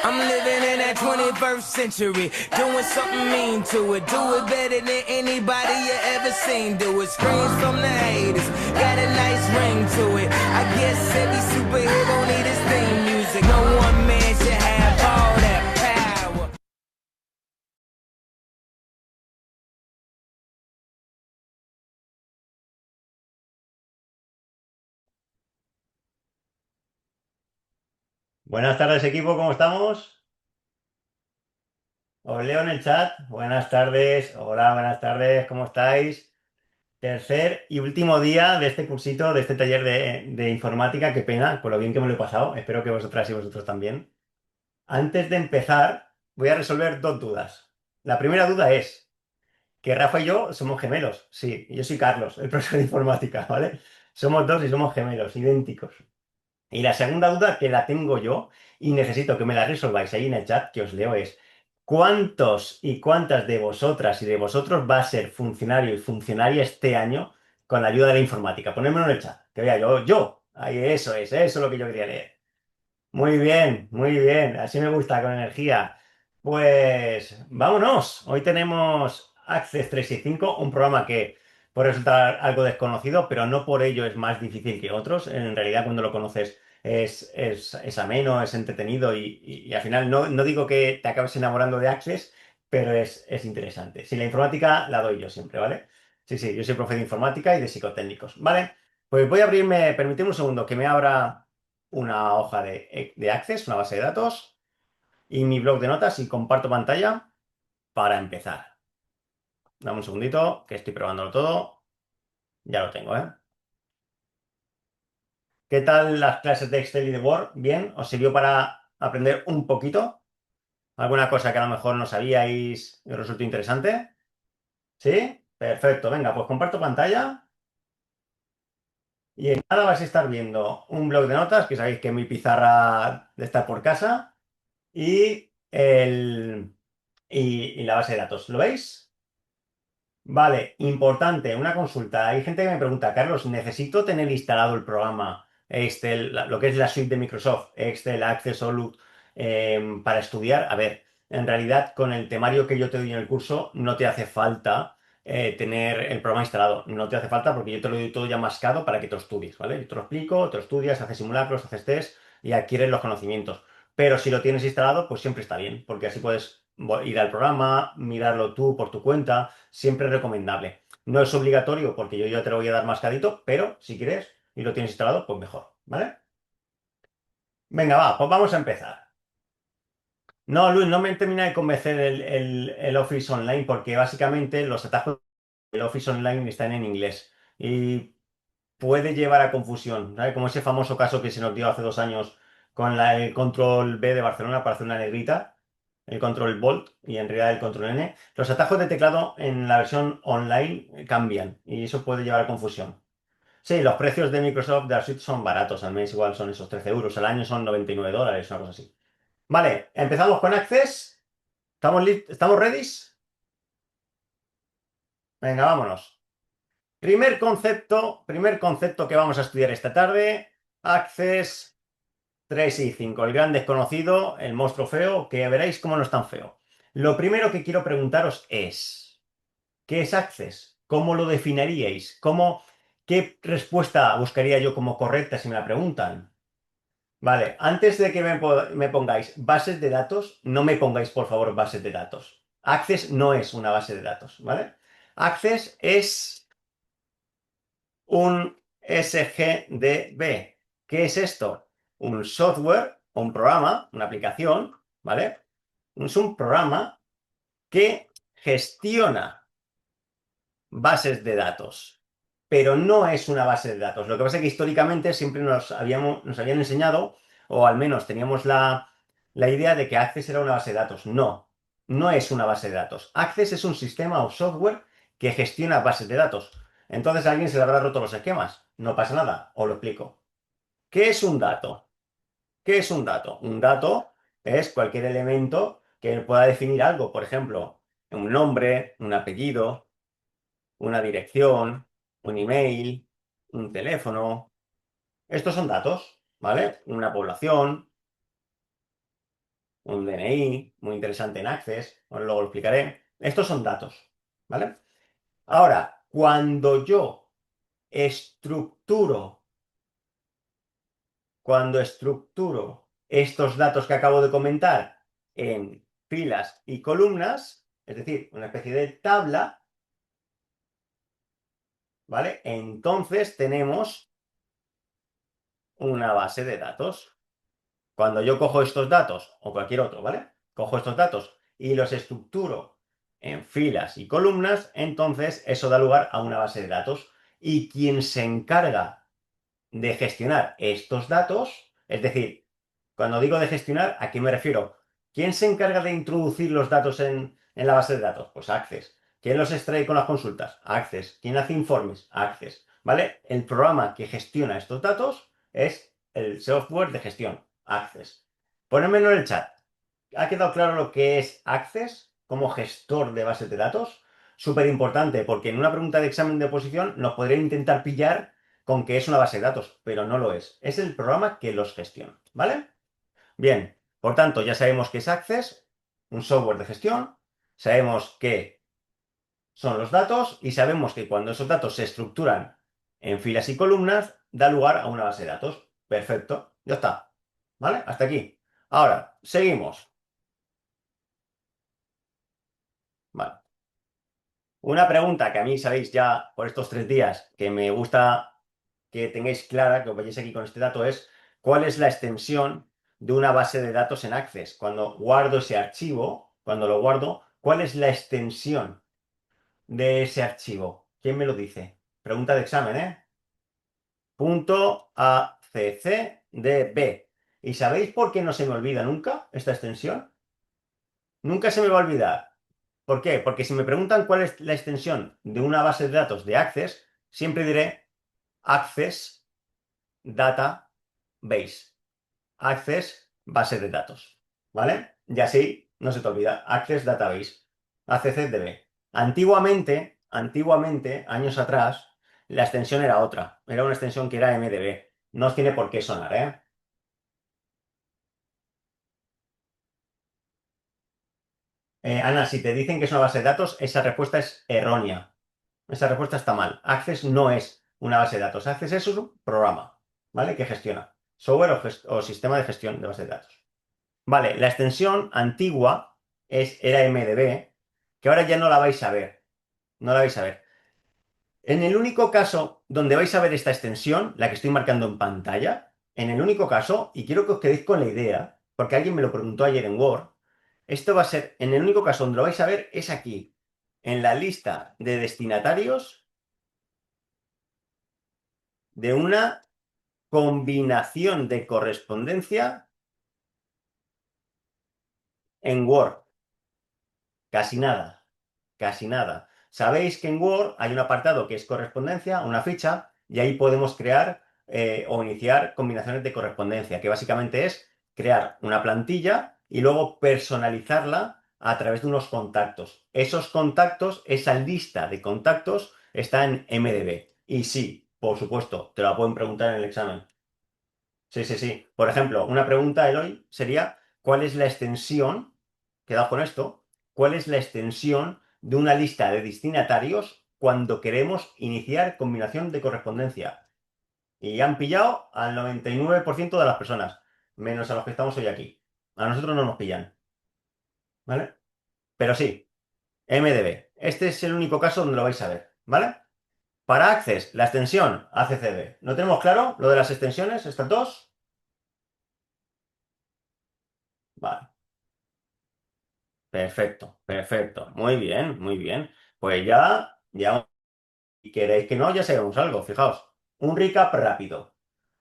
I'm living in that 21st century, doing something mean to it. Do it better than anybody you ever seen. Do it. Screams from the haters, got a nice ring to it. I guess every superhero need his theme music. No one man should have all that power. Buenas tardes, equipo, ¿cómo estamos? Os leo en el chat. Buenas tardes, hola, buenas tardes, ¿cómo estáis? Tercer y último día de este cursito, de este taller de informática. Qué pena, por lo bien que me lo he pasado. Espero que vosotras y vosotros también. Antes de empezar, voy a resolver dos dudas. La primera duda es que Rafa y yo somos gemelos. Sí, yo soy Carlos, el profesor de informática, ¿vale? Somos dos y somos gemelos, idénticos. Y la segunda duda que la tengo yo y necesito que me la resolváis ahí en el chat que os leo es ¿cuántos y cuántas de vosotras y de vosotros va a ser funcionario y funcionaria este año con la ayuda de la informática? Ponedmelo en el chat, que vea yo. Ahí eso es lo que yo quería leer. Muy bien, así me gusta, con energía. Pues vámonos, hoy tenemos Access 365, un programa que puede resultar algo desconocido, pero no por ello es más difícil que otros. En realidad, cuando lo conoces es ameno, es entretenido y al final no digo que te acabes enamorando de Access, pero es interesante. Si la informática la doy yo siempre, ¿vale? Sí, yo soy profe de informática y de psicotécnicos, ¿vale? Pues voy a abrirme, permitidme un segundo que me abra una hoja de Access, una base de datos y mi blog de notas y comparto pantalla para empezar. Dame un segundito que estoy probándolo todo. Ya lo tengo, ¿eh? ¿Qué tal las clases de Excel y de Word? ¿Bien? ¿Os sirvió para aprender un poquito? ¿Alguna cosa que a lo mejor no sabíais y os resultó interesante? ¿Sí? Perfecto. Venga, pues comparto pantalla y en nada vais a estar viendo un blog de notas, que sabéis que es mi pizarra de estar por casa, y y la base de datos. ¿Lo veis? Vale, importante, una consulta. Hay gente que me pregunta, Carlos, ¿necesito tener instalado el programa Excel, lo que es la suite de Microsoft, Excel, Access, Outlook, para estudiar? A ver, en realidad con el temario que yo te doy en el curso no te hace falta tener el programa instalado. No te hace falta porque yo te lo doy todo ya mascado para que te lo estudies, ¿vale? Yo te lo explico, te lo estudias, haces simulacros, haces test y adquieres los conocimientos. Pero si lo tienes instalado, pues siempre está bien, porque así puedes ir al programa, mirarlo tú por tu cuenta, siempre es recomendable. No es obligatorio porque yo ya te lo voy a dar mascadito, pero si quieres y lo tienes instalado, pues mejor, ¿vale? Venga, va, pues vamos a empezar. No, Luis, no me termina de convencer el Office Online porque básicamente los atajos del Office Online están en inglés y puede llevar a confusión, ¿sabes? Como ese famoso caso que se nos dio hace 2 años con el control B de Barcelona para hacer una negrita, el control Volt y en realidad el control N. Los atajos de teclado en la versión online cambian y eso puede llevar a confusión. Sí, los precios de Microsoft de la suite son baratos, al mes igual son esos 13 euros, al año son $99, una cosa así. Vale, empezamos con Access. ¿Estamos ready? Venga, vámonos. Primer concepto que vamos a estudiar esta tarde, Access 365, el gran desconocido, el monstruo feo, que veréis cómo no es tan feo. Lo primero que quiero preguntaros es, ¿qué es Access? ¿Cómo lo definiríais? ¿Qué respuesta buscaría yo como correcta si me la preguntan? Vale, antes de que me pongáis bases de datos, no me pongáis por favor bases de datos. Access no es una base de datos, ¿vale? Access es un SGDB. ¿Qué es esto? Un software, un programa, una aplicación, ¿vale? Es un programa que gestiona bases de datos, pero no es una base de datos. Lo que pasa es que históricamente siempre nos habían enseñado, o al menos teníamos la idea de que Access era una base de datos. No, no es una base de datos. Access es un sistema o software que gestiona bases de datos. Entonces a alguien se le habrá roto los esquemas. No pasa nada, os lo explico. ¿Qué es un dato? ¿Qué es un dato? Un dato es cualquier elemento que pueda definir algo. Por ejemplo, un nombre, un apellido, una dirección, un email, un teléfono. Estos son datos, ¿vale? Una población. un DNI, muy interesante en Access, bueno, luego lo explicaré. Estos son datos, ¿vale? Ahora, estructuro, cuando estructuro estos datos que acabo de comentar en filas y columnas, es decir, una especie de tabla, ¿vale? Entonces tenemos una base de datos. Cuando yo cojo estos datos, o cualquier otro, ¿vale? Cojo estos datos y los estructuro en filas y columnas, entonces eso da lugar a una base de datos. Y quien se encarga de gestionar estos datos, es decir, cuando digo de gestionar, ¿a qué me refiero? ¿Quién se encarga de introducir los datos en la base de datos? Pues Access. ¿Quién los extrae con las consultas? Access. ¿Quién hace informes? Access. ¿Vale? El programa que gestiona estos datos es el software de gestión, Access. Ponedmelo en el chat. ¿Ha quedado claro lo que es Access como gestor de bases de datos? Súper importante, porque en una pregunta de examen de oposición nos podrían intentar pillar con que es una base de datos, pero no lo es. Es el programa que los gestiona, ¿vale? Bien, por tanto, ya sabemos que es Access, un software de gestión, sabemos qué son los datos y sabemos que cuando esos datos se estructuran en filas y columnas, da lugar a una base de datos. Perfecto, ya está. ¿Vale? Hasta aquí. Ahora, seguimos. Vale. Una pregunta que a mí sabéis ya por estos 3 días que me gusta que tengáis clara, que os vayáis aquí con este dato, es cuál es la extensión de una base de datos en Access. Cuando guardo ese archivo, cuando lo guardo, ¿cuál es la extensión de ese archivo? ¿Quién me lo dice? Pregunta de examen, ¿eh? Punto ACCDB. ¿Y sabéis por qué no se me olvida nunca esta extensión? Nunca se me va a olvidar. ¿Por qué? Porque si me preguntan cuál es la extensión de una base de datos de Access, siempre diré Access Database. Access base de datos. ¿Vale? Y así no se te olvida. Access Database. ACCDB. Antiguamente, años atrás, la extensión era otra. Era una extensión que era MDB. No os tiene por qué sonar, ¿eh? Ana, si te dicen que es una base de datos, esa respuesta es errónea. Esa respuesta está mal. Access no es una base de datos. Access es un programa, ¿vale? Que gestiona. Software o sistema de gestión de base de datos. Vale, la extensión antigua era MDB, que ahora ya no la vais a ver. No la vais a ver. En el único caso donde vais a ver esta extensión, la que estoy marcando en pantalla, en el único caso, y quiero que os quedéis con la idea, porque alguien me lo preguntó ayer en Word, esto va a ser, en el único caso donde lo vais a ver es aquí, en la lista de destinatarios de una combinación de correspondencia en Word. Casi nada, casi nada. Sabéis que en Word hay un apartado que es correspondencia, una ficha, y ahí podemos crear o iniciar combinaciones de correspondencia, que básicamente es crear una plantilla y luego personalizarla a través de unos contactos. Esos contactos, esa lista de contactos está en MDB. Y sí, por supuesto, te la pueden preguntar en el examen. Sí, sí, sí. Por ejemplo, una pregunta, Eloy, sería, ¿cuál es la extensión, quedado con esto, cuál es la extensión de una lista de destinatarios cuando queremos iniciar combinación de correspondencia? Y han pillado al 99% de las personas, menos a los que estamos hoy aquí. A nosotros no nos pillan, ¿vale? Pero sí, MDB. Este es el único caso donde lo vais a ver, ¿vale? Para Access, la extensión ACCB. ¿No tenemos claro lo de las extensiones, estas dos? Vale. Perfecto, perfecto. Muy bien, muy bien. Pues ya, si queréis que no, ya sabemos algo. Fijaos, un recap rápido.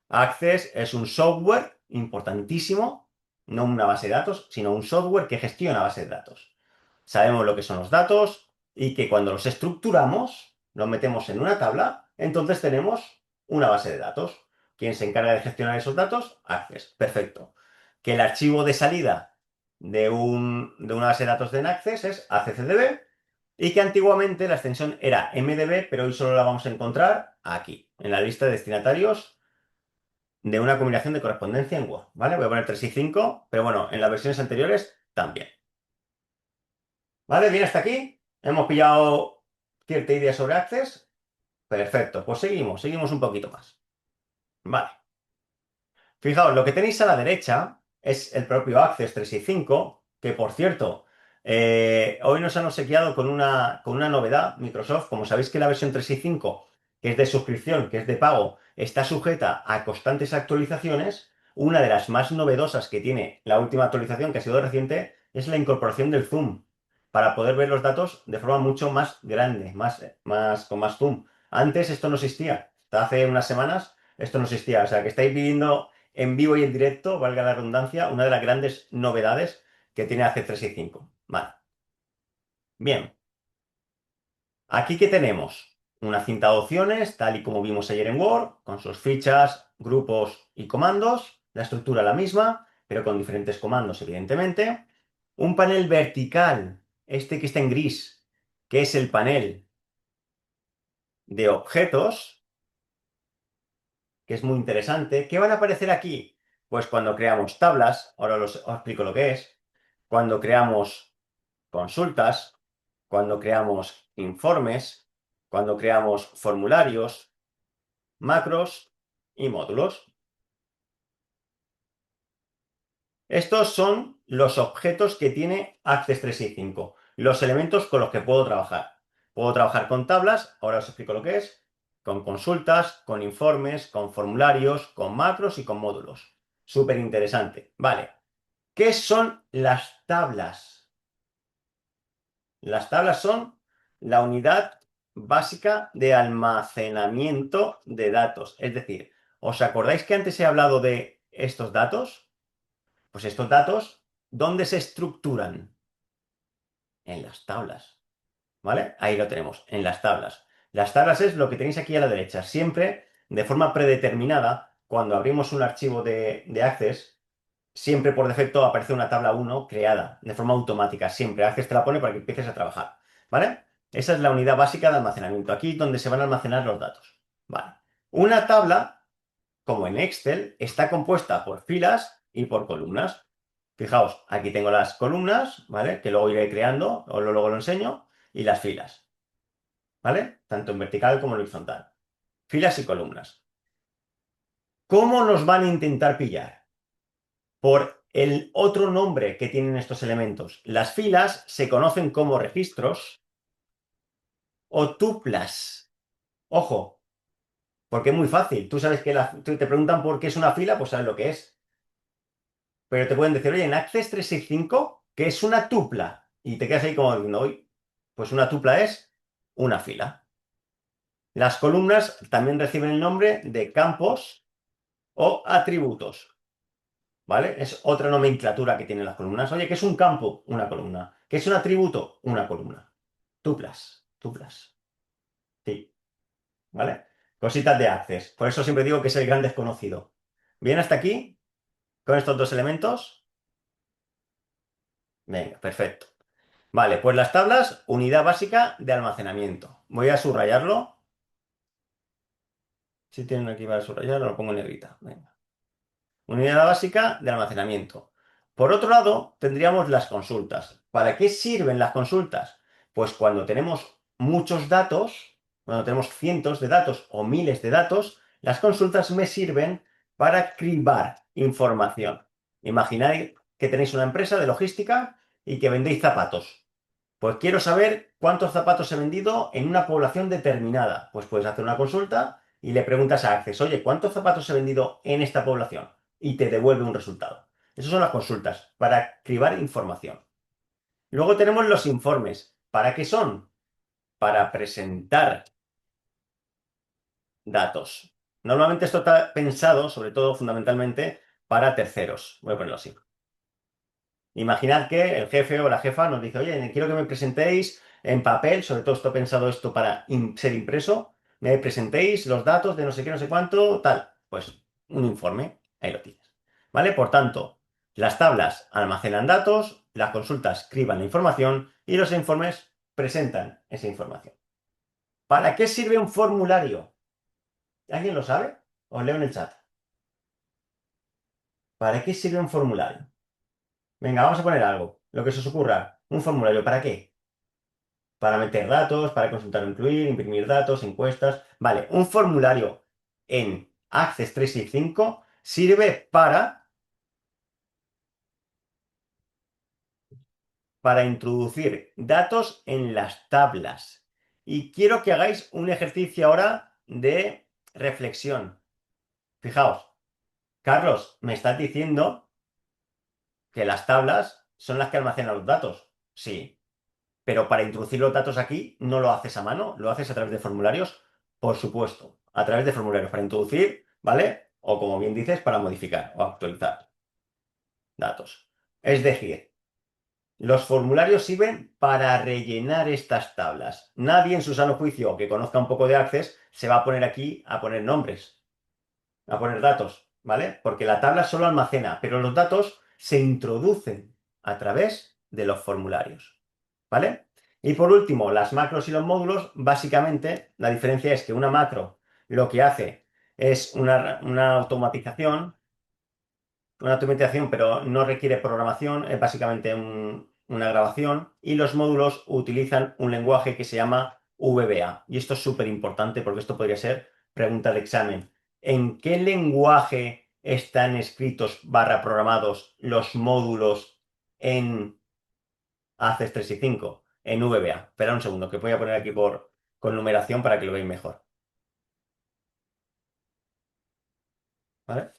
Access es un software importantísimo, no una base de datos, sino un software que gestiona bases de datos. Sabemos lo que son los datos y que cuando los estructuramos, los metemos en una tabla, entonces tenemos una base de datos. ¿Quién se encarga de gestionar esos datos? Access. Perfecto. Que el archivo de salida de una base de datos de Access es ACCDB y que antiguamente la extensión era MDB, pero hoy solo la vamos a encontrar aquí, en la lista de destinatarios de una combinación de correspondencia en Word, ¿vale? Voy a poner 365, pero bueno, en las versiones anteriores también. ¿Vale? Bien, hasta aquí. Hemos pillado cierta idea sobre Access. Perfecto, pues seguimos un poquito más. Vale. Fijaos, lo que tenéis a la derecha es el propio Access 365, que por cierto, hoy nos han obsequiado con una novedad, Microsoft. Como sabéis que la versión 365, que es de suscripción, que es de pago, está sujeta a constantes actualizaciones. Una de las más novedosas que tiene la última actualización, que ha sido reciente, es la incorporación del zoom, para poder ver los datos de forma mucho más grande, con más zoom. Antes esto no existía. Hasta hace unas semanas esto no existía. O sea, que estáis viviendo en vivo y en directo, valga la redundancia, una de las grandes novedades que tiene AC365. Vale. Bien. Aquí que tenemos una cinta de opciones, tal y como vimos ayer en Word, con sus fichas, grupos y comandos. La estructura la misma, pero con diferentes comandos, evidentemente. Un panel vertical, este que está en gris, que es el panel de objetos, que es muy interesante. ¿Qué van a aparecer aquí? Pues cuando creamos tablas, ahora os explico lo que es, cuando creamos consultas, cuando creamos informes, cuando creamos formularios, macros y módulos. Estos son los objetos que tiene Access 365, los elementos con los que puedo trabajar. Puedo trabajar con tablas, ahora os explico lo que es, con consultas, con informes, con formularios, con macros y con módulos. Súper interesante. Vale. ¿Qué son las tablas? Las tablas son la unidad básica de almacenamiento de datos. Es decir, ¿os acordáis que antes he hablado de estos datos? Pues estos datos, ¿dónde se estructuran? En las tablas. ¿Vale? Ahí lo tenemos, en las tablas. Las tablas es lo que tenéis aquí a la derecha. Siempre, de forma predeterminada, cuando abrimos un archivo de Access, siempre por defecto aparece una tabla 1 creada, de forma automática. Siempre Access te la pone para que empieces a trabajar. ¿Vale? Esa es la unidad básica de almacenamiento. Aquí donde se van a almacenar los datos. ¿Vale? Una tabla, como en Excel, está compuesta por filas y por columnas. Fijaos, aquí tengo las columnas, ¿vale? Que luego iré creando, o luego lo enseño, y las filas, ¿vale? Tanto en vertical como en horizontal. Filas y columnas. ¿Cómo nos van a intentar pillar? Por el otro nombre que tienen estos elementos. Las filas se conocen como registros o tuplas. Ojo, porque es muy fácil. Tú sabes que te preguntan por qué es una fila, pues sabes lo que es. Pero te pueden decir, oye, en Access 365, ¿qué es una tupla? Y te quedas ahí como diciendo, oye, pues una tupla es una fila. Las columnas también reciben el nombre de campos o atributos. ¿Vale? Es otra nomenclatura que tienen las columnas. Oye, ¿qué es un campo? Una columna. ¿Qué es un atributo? Una columna. Tuplas, tuplas. Sí, ¿vale? Cositas de Access. Por eso siempre digo que es el gran desconocido. ¿Bien hasta aquí? ¿Con estos dos elementos? Venga, perfecto. Vale, pues las tablas, unidad básica de almacenamiento. Voy a subrayarlo. Si tienen aquí para subrayarlo, lo pongo en negrita. Venga. Unidad básica de almacenamiento. Por otro lado, tendríamos las consultas. ¿Para qué sirven las consultas? Pues cuando tenemos muchos datos, cuando tenemos cientos de datos o miles de datos, las consultas me sirven para cribar información. Imaginad que tenéis una empresa de logística y que vendéis zapatos. Pues quiero saber cuántos zapatos he vendido en una población determinada. Pues puedes hacer una consulta y le preguntas a Access, oye, ¿cuántos zapatos he vendido en esta población? Y te devuelve un resultado. Esas son las consultas, para cribar información. Luego tenemos los informes. ¿Para qué son? Para presentar datos. Normalmente esto está pensado, sobre todo fundamentalmente, para terceros. Voy a ponerlo así. Imaginad que el jefe o la jefa nos dice, oye, quiero que me presentéis en papel, sobre todo está pensado esto para ser impreso, me presentéis los datos de no sé qué, no sé cuánto, tal. Pues un informe, ahí lo tienes. ¿Vale? Por tanto, las tablas almacenan datos, las consultas criban la información y los informes presentan esa información. ¿Para qué sirve un formulario? ¿Alguien lo sabe? Os leo en el chat. ¿Para qué sirve un formulario? Venga, vamos a poner algo, lo que se os ocurra. ¿Un formulario para qué? Para meter datos, para consultar o incluir, imprimir datos, encuestas. Vale, un formulario en Access 365 sirve para introducir datos en las tablas. Y quiero que hagáis un ejercicio ahora de reflexión. Fijaos, Carlos, me estás diciendo que las tablas son las que almacenan los datos. Sí, pero para introducir los datos aquí no lo haces a mano, lo haces a través de formularios, por supuesto, a través de formularios para introducir, ¿vale? O como bien dices, para modificar o actualizar datos. Es decir, los formularios sirven para rellenar estas tablas. Nadie en su sano juicio que conozca un poco de Access se va a poner aquí a poner nombres, a poner datos, ¿vale? Porque la tabla solo almacena, pero los datos se introducen a través de los formularios, ¿vale? Y por último, las macros y los módulos, básicamente la diferencia es que una macro lo que hace es una automatización, pero no requiere programación, es básicamente una grabación, y los módulos utilizan un lenguaje que se llama VBA. Y esto es súper importante porque esto podría ser pregunta de examen. ¿En qué lenguaje están escritos barra programados los módulos en ACES 365? En VBA. Espera un segundo, que voy a poner aquí con numeración para que lo veáis mejor. ¿Vale?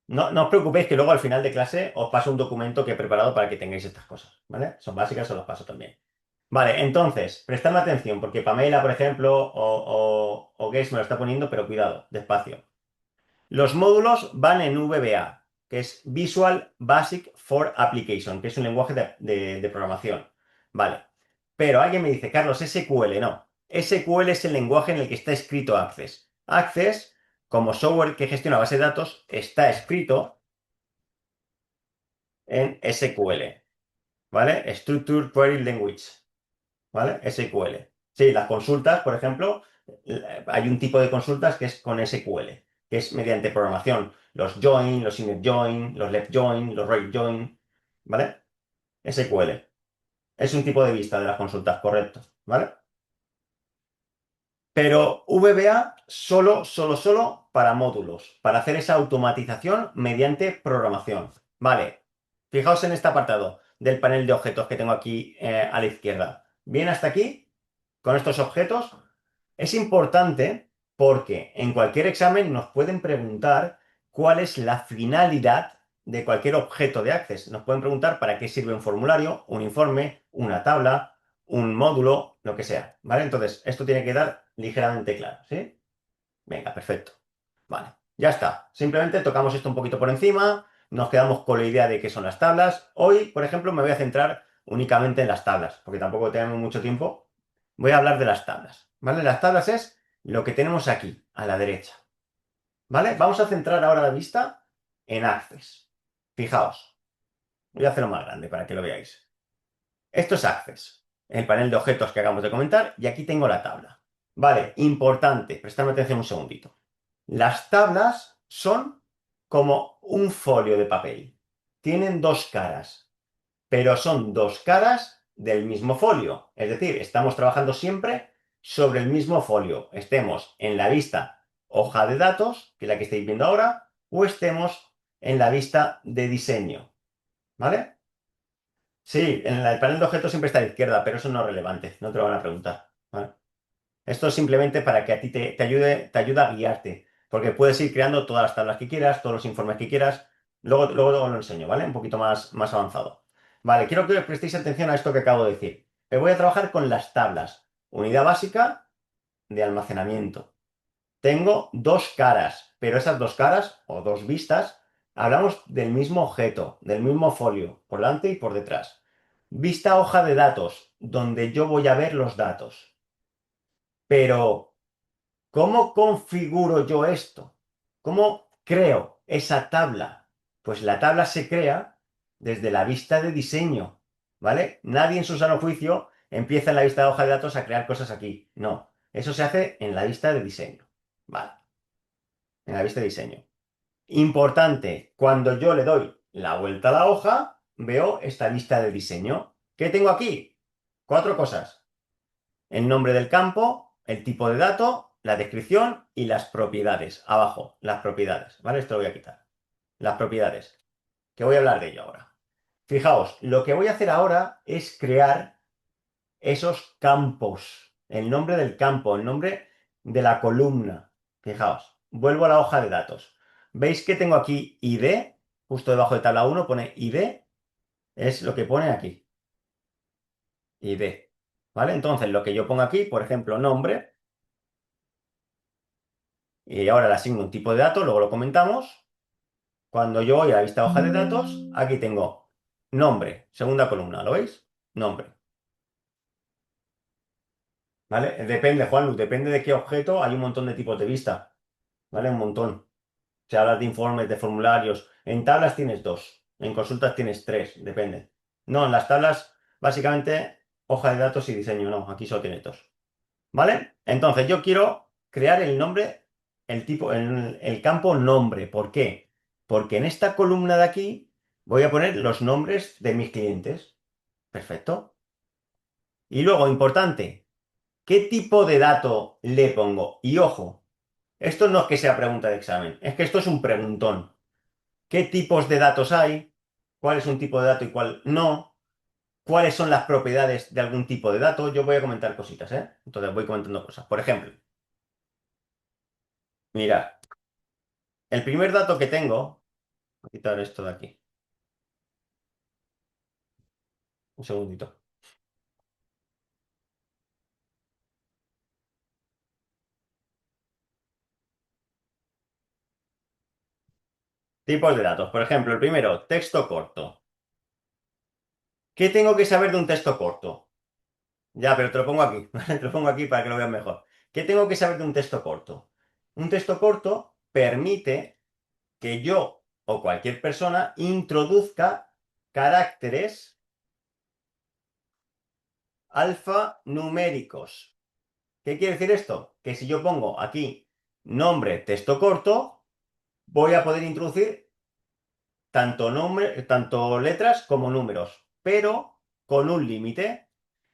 No, no os preocupéis que luego al final de clase os paso un documento que he preparado para que tengáis estas cosas, ¿vale? Son básicas, os las paso también. Vale, entonces, prestadme atención, porque Pamela, por ejemplo, o Gates me lo está poniendo, pero cuidado, despacio. Los módulos van en VBA, que es Visual Basic for Application, que es un lenguaje de programación. Vale. Pero alguien me dice, Carlos, SQL, no. SQL es el lenguaje en el que está escrito Access. Access, como software que gestiona base de datos, está escrito en SQL, ¿vale? Structured Query Language, ¿vale? SQL. Sí, las consultas, por ejemplo, hay un tipo de consultas que es con SQL, que es mediante programación. Los join, los inner join, los left join, los right join, ¿vale? SQL. Es un tipo de vista de las consultas, correcto, ¿vale? Pero VBA solo para módulos, para hacer esa automatización mediante programación. Vale, fijaos en este apartado del panel de objetos que tengo aquí a la izquierda. Bien hasta aquí, con estos objetos, es importante porque en cualquier examen nos pueden preguntar cuál es la finalidad de cualquier objeto de Access. Nos pueden preguntar para qué sirve un formulario, un informe, una tabla, un módulo, lo que sea, ¿vale? Entonces, esto tiene que quedar ligeramente claro, ¿sí? Venga, perfecto. Vale, ya está. Simplemente tocamos esto un poquito por encima, nos quedamos con la idea de qué son las tablas. Hoy, por ejemplo, me voy a centrar únicamente en las tablas, porque tampoco tenemos mucho tiempo. Voy a hablar de las tablas, ¿vale? Las tablas es lo que tenemos aquí, a la derecha, ¿vale? Vamos a centrar ahora la vista en Access. Fijaos, voy a hacerlo más grande para que lo veáis. Esto es Access, el panel de objetos que acabamos de comentar, y aquí tengo la tabla. Vale, importante, prestadme atención un segundito. Las tablas son como un folio de papel. Tienen dos caras, pero son dos caras del mismo folio. Es decir, estamos trabajando siempre sobre el mismo folio. Estemos en la vista hoja de datos, que es la que estáis viendo ahora, o estemos en la vista de diseño. ¿Vale? Sí, en el panel de objetos siempre está a la izquierda, pero eso no es relevante, no te lo van a preguntar. ¿Vale? Esto es simplemente para que a ti te ayude a guiarte, porque puedes ir creando todas las tablas que quieras, todos los informes que quieras. Luego lo enseño, ¿vale? Un poquito más avanzado. Vale, quiero que prestéis atención a esto que acabo de decir. Voy a trabajar con las tablas. Unidad básica de almacenamiento. Tengo dos caras, pero esas dos caras, o dos vistas, hablamos del mismo objeto, del mismo folio, por delante y por detrás. Vista hoja de datos, donde yo voy a ver los datos. Pero ¿cómo configuro yo esto? ¿Cómo creo esa tabla? Pues la tabla se crea desde la vista de diseño, ¿vale? Nadie en su sano juicio empieza en la vista de hoja de datos a crear cosas aquí. No, eso se hace en la vista de diseño, ¿vale? En la vista de diseño. Importante, cuando yo le doy la vuelta a la hoja, veo esta lista de diseño. ¿Qué tengo aquí? Cuatro cosas. El nombre del campo, el tipo de dato, la descripción y las propiedades. Abajo, las propiedades, ¿vale? Esto lo voy a quitar. Las propiedades, que voy a hablar de ello ahora. Fijaos, lo que voy a hacer ahora es crear esos campos, el nombre del campo, el nombre de la columna. Fijaos, vuelvo a la hoja de datos. ¿Veis que tengo aquí ID? Justo debajo de tabla 1 pone ID, es lo que pone aquí, ID. ¿Vale? Entonces, lo que yo pongo aquí, por ejemplo, nombre, y ahora le asigno un tipo de dato, luego lo comentamos. Cuando yo voy a la vista de hoja de datos, aquí tengo nombre, segunda columna, ¿lo veis? Nombre. ¿Vale? Depende, Juanlu, depende de qué objeto, hay un montón de tipos de vista, ¿vale? Un montón. Si hablas de informes, de formularios, en tablas tienes dos, en consultas tienes tres, depende. No, en las tablas, básicamente, hoja de datos y diseño, no, aquí solo tienes dos. ¿Vale? Entonces, yo quiero crear el nombre, el tipo, el campo nombre. ¿Por qué? Porque en esta columna de aquí voy a poner los nombres de mis clientes. Perfecto. Y luego, importante, ¿qué tipo de dato le pongo? Y ojo, esto no es que sea pregunta de examen, es que esto es un preguntón. ¿Qué tipos de datos hay? ¿Cuál es un tipo de dato y cuál no? ¿Cuáles son las propiedades de algún tipo de dato? Yo voy a comentar cositas, ¿eh? Entonces voy comentando cosas. Por ejemplo, mira, el primer dato que tengo, voy a quitar esto de aquí, un segundito. Tipos de datos. Por ejemplo, el primero, texto corto. ¿Qué tengo que saber de un texto corto? Ya, pero te lo pongo aquí, ¿vale? Te lo pongo aquí para que lo veas mejor. ¿Qué tengo que saber de un texto corto? Un texto corto permite que yo o cualquier persona introduzca caracteres alfanuméricos. ¿Qué quiere decir esto? Que si yo pongo aquí nombre texto corto, voy a poder introducir tanto, tanto letras como números, pero con un límite.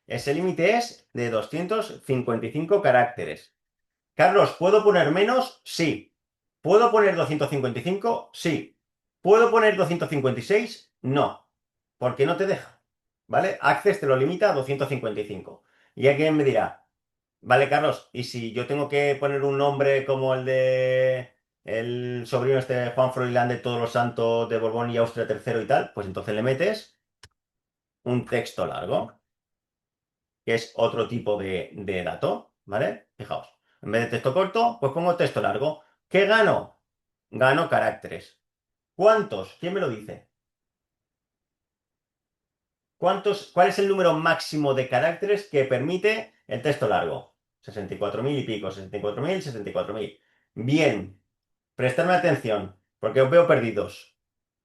Ese límite es de 255 caracteres. Carlos, ¿puedo poner menos? Sí. ¿Puedo poner 255? Sí. ¿Puedo poner 256? No, porque no te deja. ¿Vale? Access te lo limita a 255. Y alguien me dirá, vale, Carlos, ¿y si yo tengo que poner un nombre como el de el sobrino este de Juan Froilán de Todos los Santos de Borbón y Austria tercero y tal? Pues entonces le metes un texto largo, que es otro tipo de dato, ¿vale? Fijaos, en vez de texto corto, pues pongo texto largo. ¿Qué gano? Gano caracteres. ¿Cuántos? ¿Quién me lo dice? ¿Cuál es el número máximo de caracteres que permite el texto largo? 64.000 y pico, 64.000, 64.000. Bien, prestarme atención, porque os veo perdidos.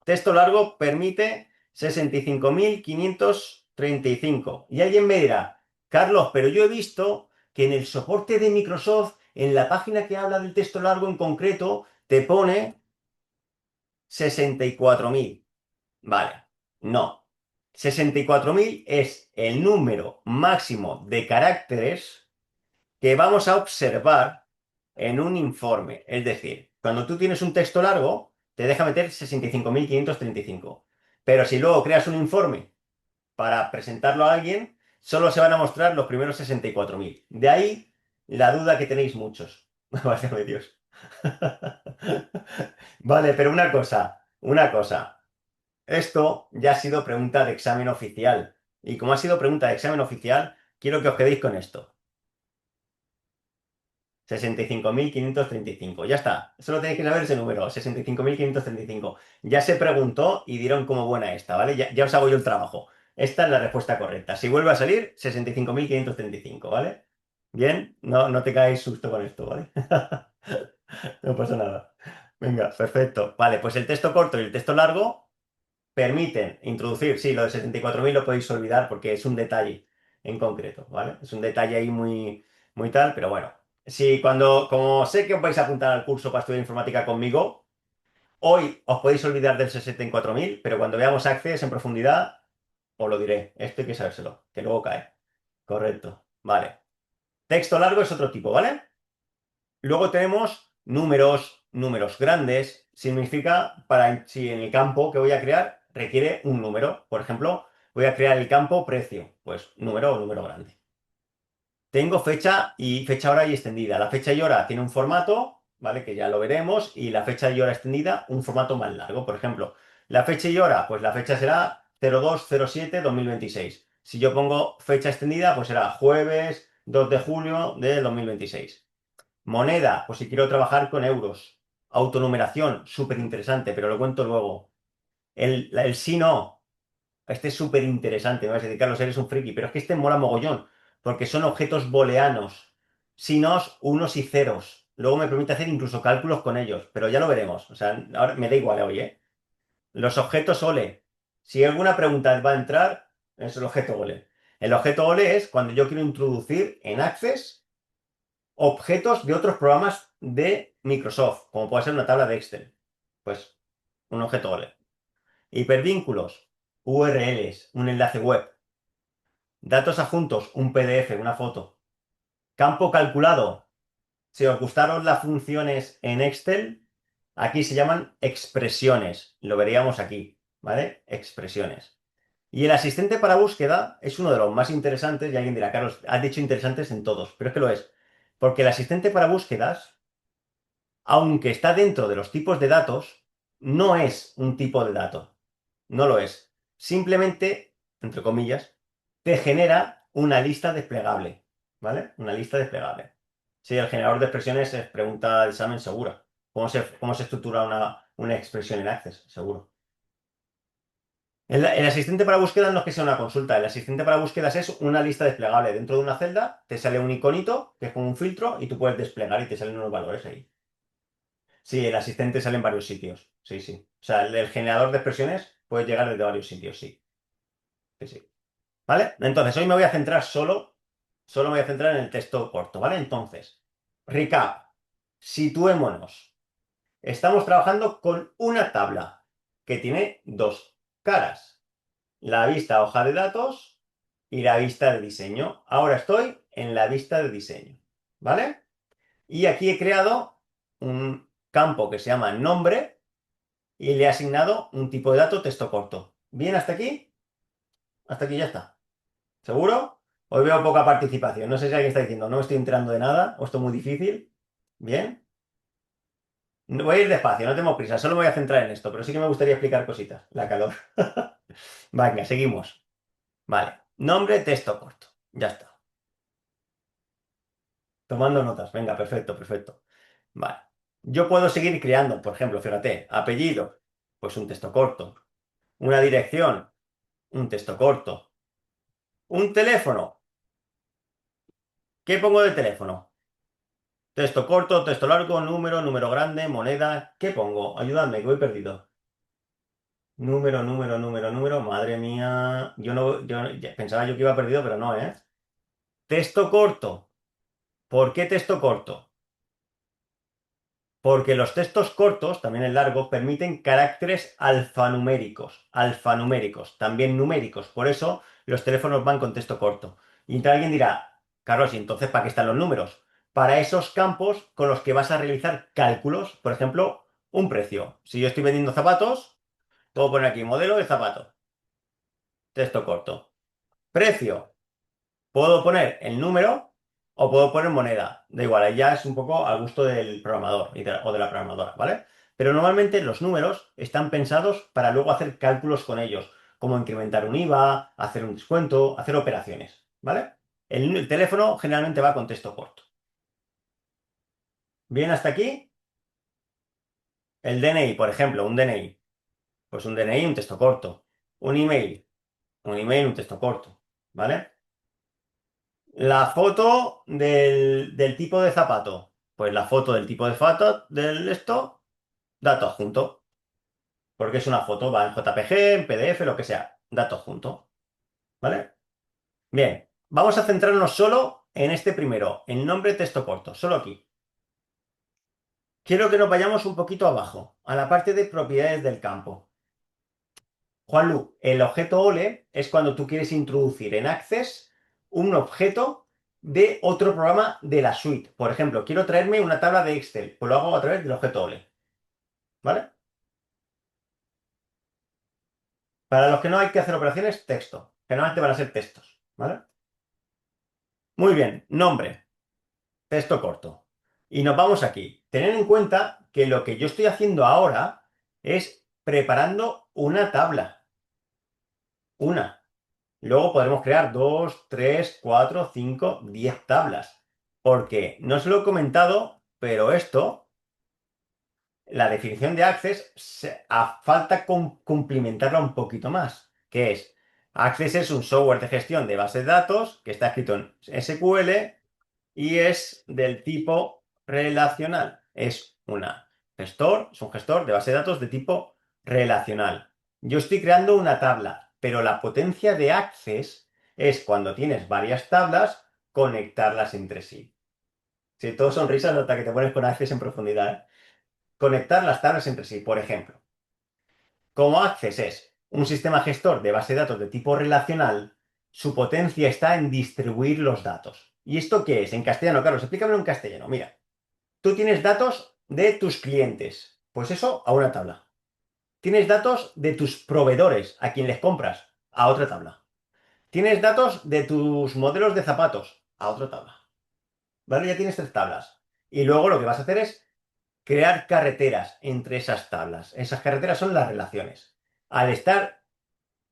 Texto largo permite 65.535. Y alguien me dirá, Carlos, pero yo he visto que en el soporte de Microsoft, en la página que habla del texto largo en concreto, te pone 64.000. Vale, no. 64.000 es el número máximo de caracteres que vamos a observar en un informe. Es decir, cuando tú tienes un texto largo, te deja meter 65.535. Pero si luego creas un informe para presentarlo a alguien, solo se van a mostrar los primeros 64.000. De ahí la duda que tenéis muchos. Válgame Dios. Vale, pero una cosa. Esto ya ha sido pregunta de examen oficial. Y como ha sido pregunta de examen oficial, quiero que os quedéis con esto. 65.535. Ya está. Solo tenéis que saber ese número. 65.535. Ya se preguntó y dieron como buena esta, ¿vale? Ya os hago yo el trabajo. Esta es la respuesta correcta. Si vuelve a salir, 65.535, ¿vale? Bien, no te caes susto con esto, ¿vale? No pasa nada. Venga, perfecto. Vale, pues el texto corto y el texto largo permiten introducir, sí, lo de 74.000 lo podéis olvidar porque es un detalle en concreto, ¿vale? Es un detalle ahí muy, muy tal, pero bueno. Si como sé que os vais a apuntar al curso para estudiar informática conmigo, Hoy os podéis olvidar del 64000, pero cuando veamos Access en profundidad, os lo diré. Esto hay que sabérselo, que luego cae. Correcto. Vale. Texto largo es otro tipo, ¿vale? Luego tenemos números, números grandes. Significa para si en el campo que voy a crear requiere un número. Por ejemplo, voy a crear el campo precio. Pues número o número grande. Tengo fecha, hora y extendida. La fecha y hora tiene un formato, ¿vale? Que ya lo veremos. Y la fecha y hora extendida, un formato más largo. Por ejemplo, la fecha y hora, pues la fecha será 02/07/2026. Si yo pongo fecha extendida, pues será jueves 2 de julio de 2026. Moneda, pues si quiero trabajar con euros. Autonumeración, súper interesante, pero lo cuento luego. El sí no. Este es súper interesante, me vas a decir, Carlos, eres un friki, pero es que este mola mogollón, porque son objetos booleanos, sinos, unos y ceros. Luego me permite hacer incluso cálculos con ellos, pero ya lo veremos. O sea, ahora me da igual hoy, ¿eh? Los objetos OLE. Si alguna pregunta va a entrar, es el objeto OLE. El objeto OLE es cuando yo quiero introducir en Access objetos de otros programas de Microsoft, como puede ser una tabla de Excel. Pues un objeto OLE. Hipervínculos, URLs, un enlace web. Datos adjuntos, un PDF, una foto. Campo calculado. Si os gustaron las funciones en Excel, aquí se llaman expresiones. Lo veríamos aquí, ¿vale? Expresiones. Y el asistente para búsqueda es uno de los más interesantes, y alguien dirá, Carlos, has dicho interesantes en todos, pero es que lo es. Porque el asistente para búsquedas, aunque está dentro de los tipos de datos, no es un tipo de dato. No lo es. Simplemente, entre comillas, te genera una lista desplegable. ¿Vale? Una lista desplegable. Sí, el generador de expresiones es pregunta de examen segura. ¿Cómo se estructura una expresión en Access? Seguro. El asistente para búsquedas no es que sea una consulta. El asistente para búsquedas es una lista desplegable. Dentro de una celda te sale un iconito, que es como un filtro, y tú puedes desplegar y te salen unos valores ahí. Sí, el asistente sale en varios sitios. Sí, sí. O sea, el generador de expresiones puede llegar desde varios sitios, sí. Sí, sí. ¿Vale? Entonces, hoy me voy a centrar solo me voy a centrar en el texto corto, ¿vale? Entonces, recap. Situémonos. Estamos trabajando con una tabla que tiene dos caras. La vista hoja de datos y la vista de diseño. Ahora estoy en la vista de diseño, ¿vale? Y aquí he creado un campo que se llama nombre y le he asignado un tipo de dato texto corto. ¿Bien hasta aquí? Hasta aquí ya está. ¿Seguro? Hoy veo poca participación. No sé si alguien está diciendo, no me estoy enterando de nada, o esto es muy difícil. ¿Bien? Voy a ir despacio, no tengo prisa, solo me voy a centrar en esto, pero sí que me gustaría explicar cositas. La calor. Venga, seguimos. Vale. Nombre, texto corto. Ya está. Tomando notas. Venga, perfecto, perfecto. Vale. Yo puedo seguir creando, por ejemplo, fíjate, apellido, pues un texto corto. Una dirección, un texto corto. Un teléfono. ¿Qué pongo de teléfono? Texto corto, texto largo, número, número grande, moneda. ¿Qué pongo? Ayúdame, que voy perdido. Número. Madre mía. Pensaba yo que iba perdido, pero no, ¿eh? Texto corto. ¿Por qué texto corto? Porque los textos cortos, también el largo, permiten caracteres alfanuméricos. Alfanuméricos, también numéricos. Por eso los teléfonos van con texto corto. Y entonces alguien dirá, Carlos, ¿y entonces para qué están los números? Para esos campos con los que vas a realizar cálculos. Por ejemplo, un precio. Si yo estoy vendiendo zapatos, puedo poner aquí modelo de zapato. Texto corto. Precio. Puedo poner el número o puedo poner moneda. Da igual, ahí ya es un poco al gusto del programador o de la programadora, ¿vale? Pero normalmente los números están pensados para luego hacer cálculos con ellos, como incrementar un IVA, hacer un descuento, hacer operaciones, ¿vale? El teléfono generalmente va con texto corto. Bien, hasta aquí. El DNI, por ejemplo, un DNI. Pues un DNI, un texto corto. Un email, un texto corto, ¿vale? La foto del tipo de zapato. Pues la foto del tipo de zapato del esto, dato adjunto. Porque es una foto, va en JPG, en PDF, lo que sea. Dato adjunto. ¿Vale? Bien. Vamos a centrarnos solo en este primero, en nombre texto corto. Solo aquí. quiero que nos vayamos un poquito abajo, a la parte de propiedades del campo. Juanlu, el objeto OLE es cuando tú quieres introducir en Access un objeto de otro programa de la suite. Por ejemplo, quiero traerme una tabla de Excel, pues lo hago a través del objeto OLE. ¿Vale? Para los que no hay que hacer operaciones, texto. Generalmente van a ser textos. ¿Vale? Muy bien, nombre, texto corto. Y nos vamos aquí. Tened en cuenta que lo que yo estoy haciendo ahora es preparando una tabla. Una. Luego podremos crear 2, 3, 4, 5, 10 tablas. Porque no se lo he comentado, pero esto, la definición de Access, falta cumplimentarla un poquito más. Que es, Access es un software de gestión de bases de datos que está escrito en SQL y es del tipo relacional. Es un gestor de base de datos de tipo relacional. Yo estoy creando una tabla, pero la potencia de Access es cuando tienes varias tablas, conectarlas entre sí. Si todo son risas, nota que te pones con Access en profundidad, ¿eh? Conectar las tablas entre sí, por ejemplo. Como Access es un sistema gestor de base de datos de tipo relacional, su potencia está en distribuir los datos. ¿Y esto qué es? En castellano, Carlos, explícamelo en castellano. Mira, tú tienes datos de tus clientes, pues eso a una tabla. Tienes datos de tus proveedores, a quien les compras, a otra tabla. Tienes datos de tus modelos de zapatos, a otra tabla. ¿Vale? Ya tienes tres tablas. Y luego lo que vas a hacer es crear carreteras entre esas tablas. Esas carreteras son las relaciones. Al estar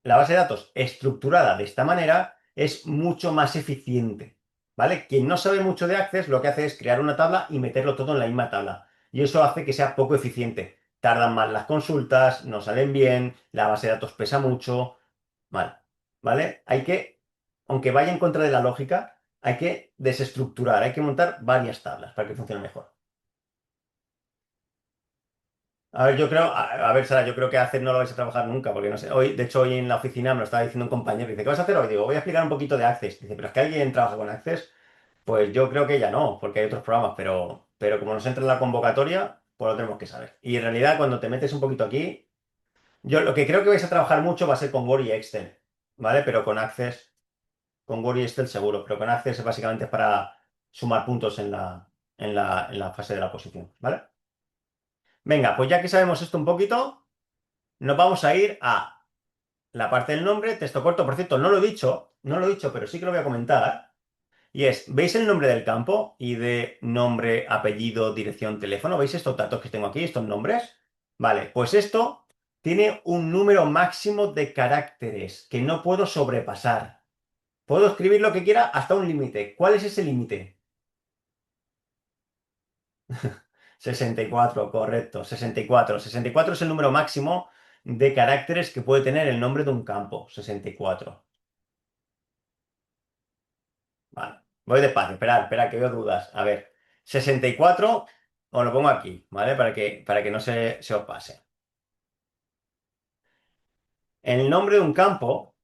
la base de datos estructurada de esta manera, es mucho más eficiente. ¿Vale? Quien no sabe mucho de Access lo que hace es crear una tabla y meterlo todo en la misma tabla. Y eso hace que sea poco eficiente. Tardan más las consultas, no salen bien, la base de datos pesa mucho. Mal. ¿Vale? Aunque vaya en contra de la lógica, hay que desestructurar, hay que montar varias tablas para que funcione mejor. A ver, a ver, Sara, yo creo que hacer no lo vais a trabajar nunca, porque no sé, hoy, de hecho, hoy en la oficina me lo estaba diciendo un compañero, dice, ¿qué vas a hacer hoy? Digo, voy a explicar un poquito de Access. Dice, pero es que alguien trabaja con Access. Pues yo creo que ya no, porque hay otros programas, pero como nos entra en la convocatoria, pues lo tenemos que saber. Y en realidad, cuando te metes un poquito aquí, yo lo que creo que vais a trabajar mucho va a ser con Word y Excel, ¿vale? Pero con Access, con Word y Excel seguro, pero con Access es básicamente para sumar puntos en la fase de la posición, ¿vale? Venga, pues ya que sabemos esto un poquito, nos vamos a ir a la parte del nombre, texto corto. Por cierto, no lo he dicho, pero sí que lo voy a comentar. Y ¿veis el nombre del campo? Y de nombre, apellido, dirección, teléfono. ¿Veis estos datos que tengo aquí, estos nombres? Vale, pues esto tiene un número máximo de caracteres que no puedo sobrepasar. Puedo escribir lo que quiera hasta un límite. ¿Cuál es ese límite? 64, correcto, 64. 64 es el número máximo de caracteres que puede tener el nombre de un campo. 64. Vale. Voy despacio, esperad, que veo dudas. A ver, 64, os lo pongo aquí, ¿vale? Para que no se os pase. El nombre de un campo,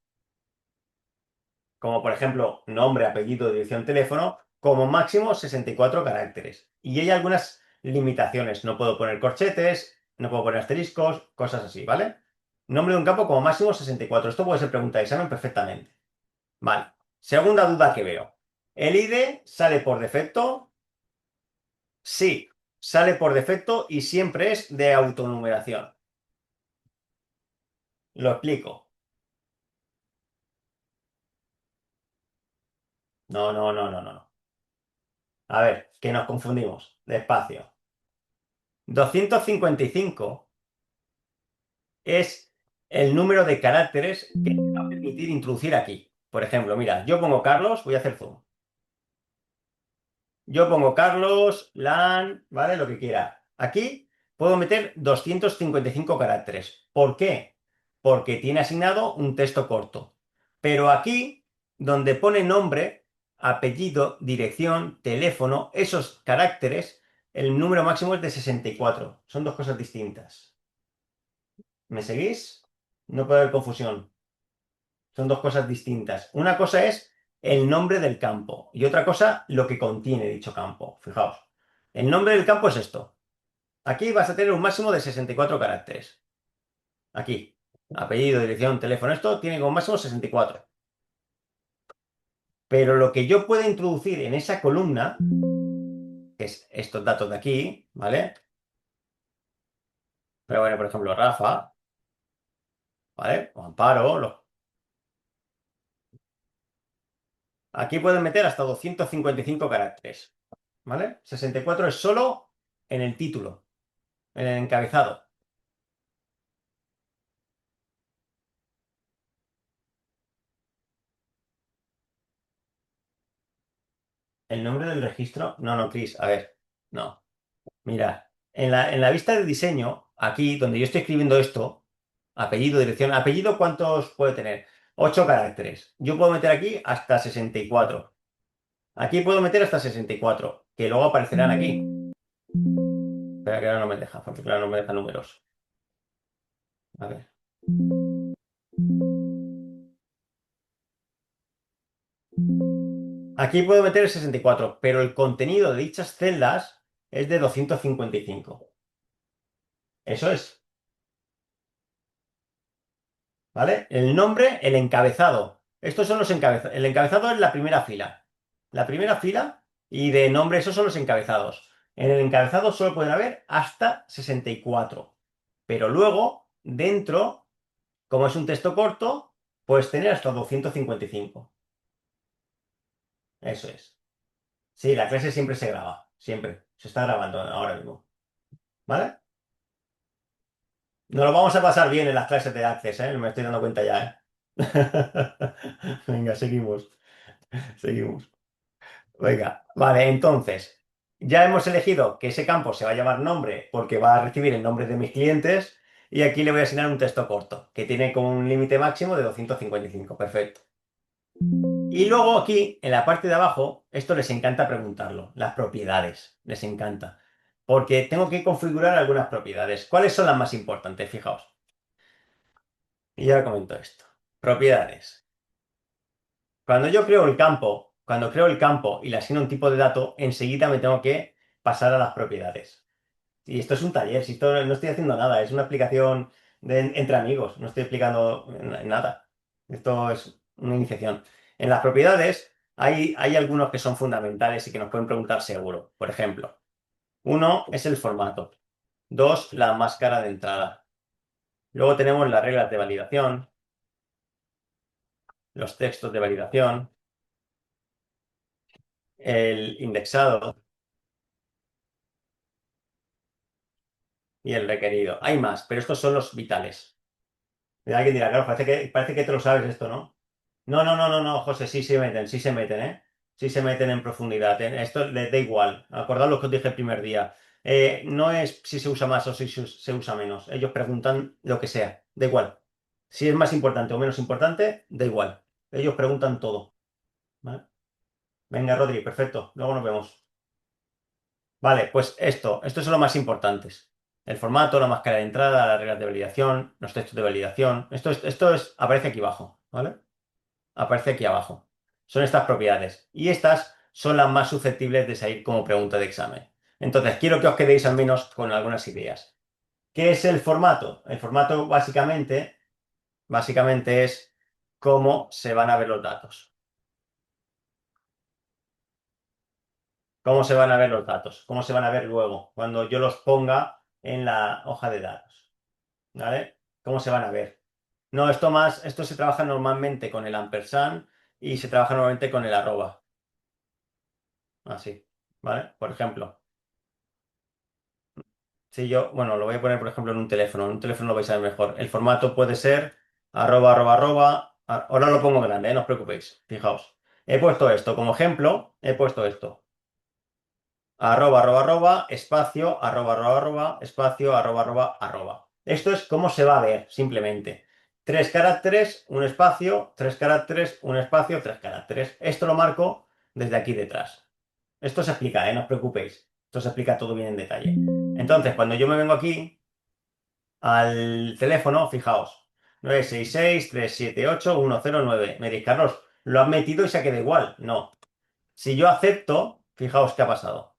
como por ejemplo nombre, apellido, dirección, teléfono, como máximo 64 caracteres. Y hay algunas limitaciones. No puedo poner corchetes, no puedo poner asteriscos, cosas así, ¿vale? Nombre de un campo como máximo 64. Esto puede ser pregunta de examen perfectamente. Vale. Segunda duda que veo. ¿El ID sale por defecto? Sí, sale por defecto y siempre es de autonumeración. Lo explico. No, no, no, no, no, no. A ver, que nos confundimos. Despacio. 255 es el número de caracteres que me va a permitir introducir aquí. Por ejemplo, mira, yo pongo Carlos, voy a hacer zoom. Yo pongo Carlos, LAN, ¿vale? Lo que quiera. Aquí puedo meter 255 caracteres. ¿Por qué? Porque tiene asignado un texto corto. Pero aquí, donde pone nombre, apellido, dirección, teléfono, esos caracteres, el número máximo es de 64. Son dos cosas distintas. ¿Me seguís? No puede haber confusión. Son dos cosas distintas. Una cosa es el nombre del campo y otra cosa lo que contiene dicho campo. Fijaos, el nombre del campo es esto. Aquí vas a tener un máximo de 64 caracteres. Aquí, apellido, dirección, teléfono, esto tiene como máximo 64. Pero lo que yo pueda introducir en esa columna, que es estos datos de aquí, ¿vale? Pero bueno, por ejemplo, Rafa, ¿vale? O Amparo, aquí pueden meter hasta 255 caracteres, ¿vale? 64 es solo en el título, en el encabezado. ¿El nombre del registro? No, no, Chris, a ver, no. Mira, en la vista de diseño, aquí donde yo estoy escribiendo esto, apellido, dirección, apellido, ¿cuántos puede tener? 8 caracteres. Yo puedo meter aquí hasta 64. Aquí puedo meter hasta 64, que luego aparecerán aquí. Espera, que ahora no me deja, porque claro, no me deja números. A ver. Aquí puedo meter el 64, pero el contenido de dichas celdas es de 255. Eso es, ¿vale? El nombre, el encabezado. Estos son los encabezados. El encabezado es la primera fila. La primera fila y de nombre, esos son los encabezados. En el encabezado solo pueden haber hasta 64. Pero luego, dentro, como es un texto corto, puedes tener hasta 255. Eso es. Sí, la clase siempre se graba. Siempre. Se está grabando ahora mismo. ¿Vale? Nos lo vamos a pasar bien en las clases de Access, ¿eh? Me estoy dando cuenta ya, ¿eh? Venga, seguimos. Seguimos. Venga, vale, entonces, ya hemos elegido que ese campo se va a llamar nombre porque va a recibir el nombre de mis clientes y aquí le voy a asignar un texto corto que tiene como un límite máximo de 255. Perfecto. Y luego aquí, en la parte de abajo, esto les encanta preguntarlo, las propiedades, les encanta. Porque tengo que configurar algunas propiedades. ¿Cuáles son las más importantes? Fijaos. Y ya comento esto. Propiedades. Cuando creo el campo y le asigno un tipo de dato, enseguida me tengo que pasar a las propiedades. Y esto es un taller, si esto no estoy haciendo nada, es una explicación entre amigos, no estoy explicando nada. Esto es una iniciación. En las propiedades hay algunos que son fundamentales y que nos pueden preguntar seguro. Por ejemplo, uno es el formato. Dos, la máscara de entrada. Luego tenemos las reglas de validación, los textos de validación, el indexado y el requerido. Hay más, pero estos son los vitales. Y alguien dirá, claro, parece que te lo sabes esto, ¿no? No, no, no, no, no, José, sí se meten, ¿eh? Sí se meten en profundidad. Esto les da igual. Acordad lo que os dije el primer día. No es si se usa más o si se usa menos. Ellos preguntan lo que sea. Da igual. Si es más importante o menos importante, da igual. Ellos preguntan todo. ¿Vale? Venga, Rodri, perfecto. Luego nos vemos. Vale, pues estos son los más importantes. El formato, la máscara de entrada, las reglas de validación, los textos de validación. Aparece aquí abajo, ¿vale? Aparece aquí abajo. Son estas propiedades. Y estas son las más susceptibles de salir como pregunta de examen. Entonces, quiero que os quedéis al menos con algunas ideas. ¿Qué es el formato? El formato básicamente es cómo se van a ver los datos. ¿Cómo se van a ver los datos? ¿Cómo se van a ver luego cuando yo los ponga en la hoja de datos? ¿Vale? ¿Cómo se van a ver? No, esto se trabaja normalmente con el ampersand y se trabaja normalmente con el arroba. Así, ¿vale? Por ejemplo, si yo, bueno, lo voy a poner por ejemplo en un teléfono lo vais a ver mejor. El formato puede ser arroba, arroba, arroba. Ahora lo pongo grande, no os preocupéis. Fijaos. He puesto esto como ejemplo, he puesto esto. Arroba, arroba, arroba, espacio, arroba, arroba, arroba, espacio, arroba, arroba, arroba. Esto es cómo se va a ver, simplemente. Tres caracteres, un espacio, tres caracteres, un espacio, tres caracteres. Esto lo marco desde aquí detrás. Esto se explica, no os preocupéis. Esto se explica todo bien en detalle. Entonces, cuando yo me vengo aquí al teléfono, fijaos, 966-378-109. Me diréis, Carlos, lo has metido y se ha quedado igual. No. Si yo acepto, fijaos qué ha pasado.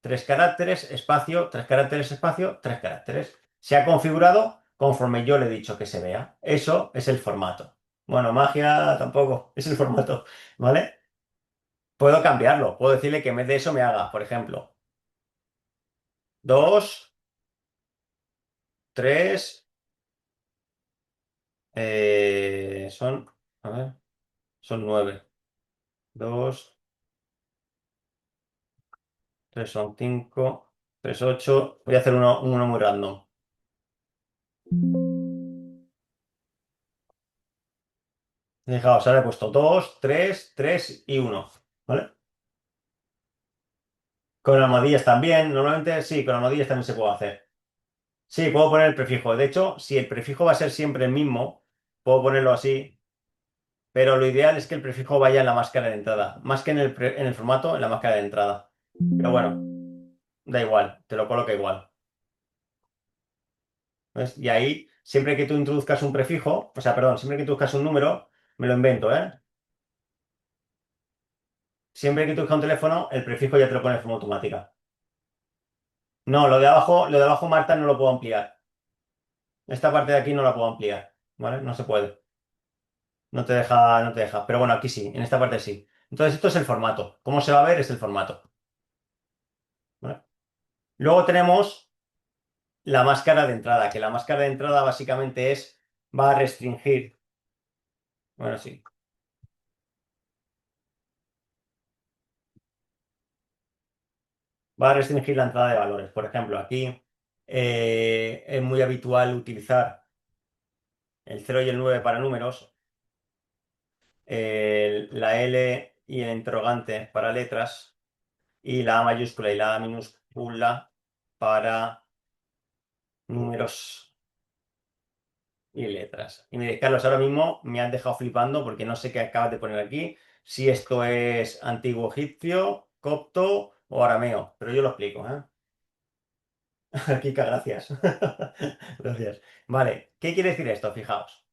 3 caracteres, espacio, 3 caracteres, espacio, 3 caracteres. Se ha configurado conforme yo le he dicho que se vea. Eso es el formato. Bueno, magia tampoco, es el formato, ¿vale? Puedo cambiarlo, puedo decirle que en vez de eso me haga, por ejemplo, 2, 3, son, a ver, son 9. 2, 3 son 5, 3, 8. Voy a hacer uno muy random. Fijaos, ahora he puesto 2, 3, 3 y 1, ¿vale? Con almohadillas también, normalmente sí, con almohadillas también se puede hacer. Sí, puedo poner el prefijo. De hecho, si el prefijo va a ser siempre el mismo, puedo ponerlo así, pero lo ideal es que el prefijo vaya en la máscara de entrada, más que en el formato, en la máscara de entrada. Pero bueno, da igual, te lo coloca igual. ¿Ves? Y ahí, siempre que tú introduzcas un prefijo, o sea, perdón, siempre que introduzcas un número, me lo invento, ¿eh? Siempre que introduzcas un teléfono, el prefijo ya te lo pone de forma automática. No, lo de abajo, Marta, no lo puedo ampliar. Esta parte de aquí no la puedo ampliar, ¿vale? No se puede. No te deja, no te deja. Pero bueno, aquí sí, en esta parte sí. Entonces, esto es el formato. ¿Cómo se va a ver? Es el formato. ¿Vale? Luego tenemos la máscara de entrada, que la máscara de entrada básicamente va a restringir. Bueno, sí. Va a restringir la entrada de valores. Por ejemplo, aquí es muy habitual utilizar el 0 y el 9 para números, la L y el interrogante para letras y la A mayúscula y la A minúscula para números y letras. Y mire, Carlos, ahora mismo me has dejado flipando porque no sé qué acabas de poner aquí, si esto es antiguo egipcio, copto o arameo, pero yo lo explico, ¿eh? Kika, gracias. Gracias. Vale, ¿qué quiere decir esto? Fijaos.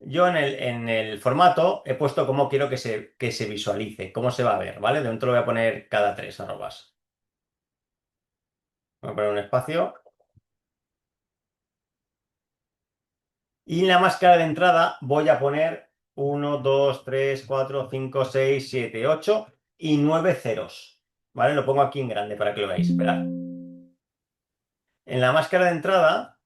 Yo en el formato he puesto cómo quiero que se visualice, cómo se va a ver, ¿vale? Dentro lo voy a poner cada tres arrobas. Voy a poner un espacio. Y en la máscara de entrada voy a poner 1, 2, 3, 4, 5, 6, 7, 8 y 9 ceros. ¿Vale? Lo pongo aquí en grande para que lo veáis. Esperad. En la máscara de entrada,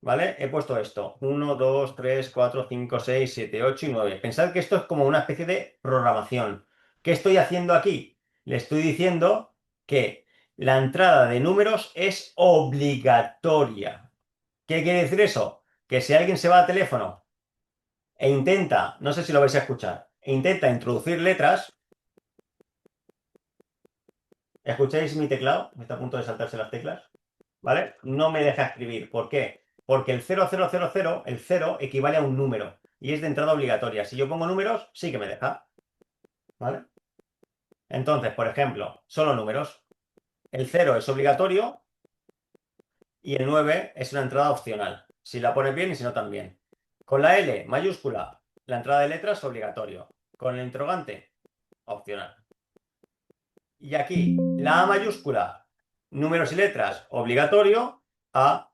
¿vale? He puesto esto. 1, 2, 3, 4, 5, 6, 7, 8 y 9. Pensad que esto es como una especie de programación. ¿Qué estoy haciendo aquí? Le estoy diciendo que la entrada de números es obligatoria. ¿Qué quiere decir eso? Que si alguien se va a teléfono e intenta, no sé si lo vais a escuchar, e intenta introducir letras. ¿Escucháis mi teclado? Me está a punto de saltarse las teclas. ¿Vale? No me deja escribir. ¿Por qué? Porque el 0000, el 0, equivale a un número y es de entrada obligatoria. Si yo pongo números, sí que me deja. ¿Vale? Entonces, por ejemplo, solo números. El 0 es obligatorio y el 9 es una entrada opcional. Si la pones bien y si no también. Con la L mayúscula, la entrada de letras es obligatorio. Con el interrogante, opcional. Y aquí, la A mayúscula, números y letras, obligatorio, A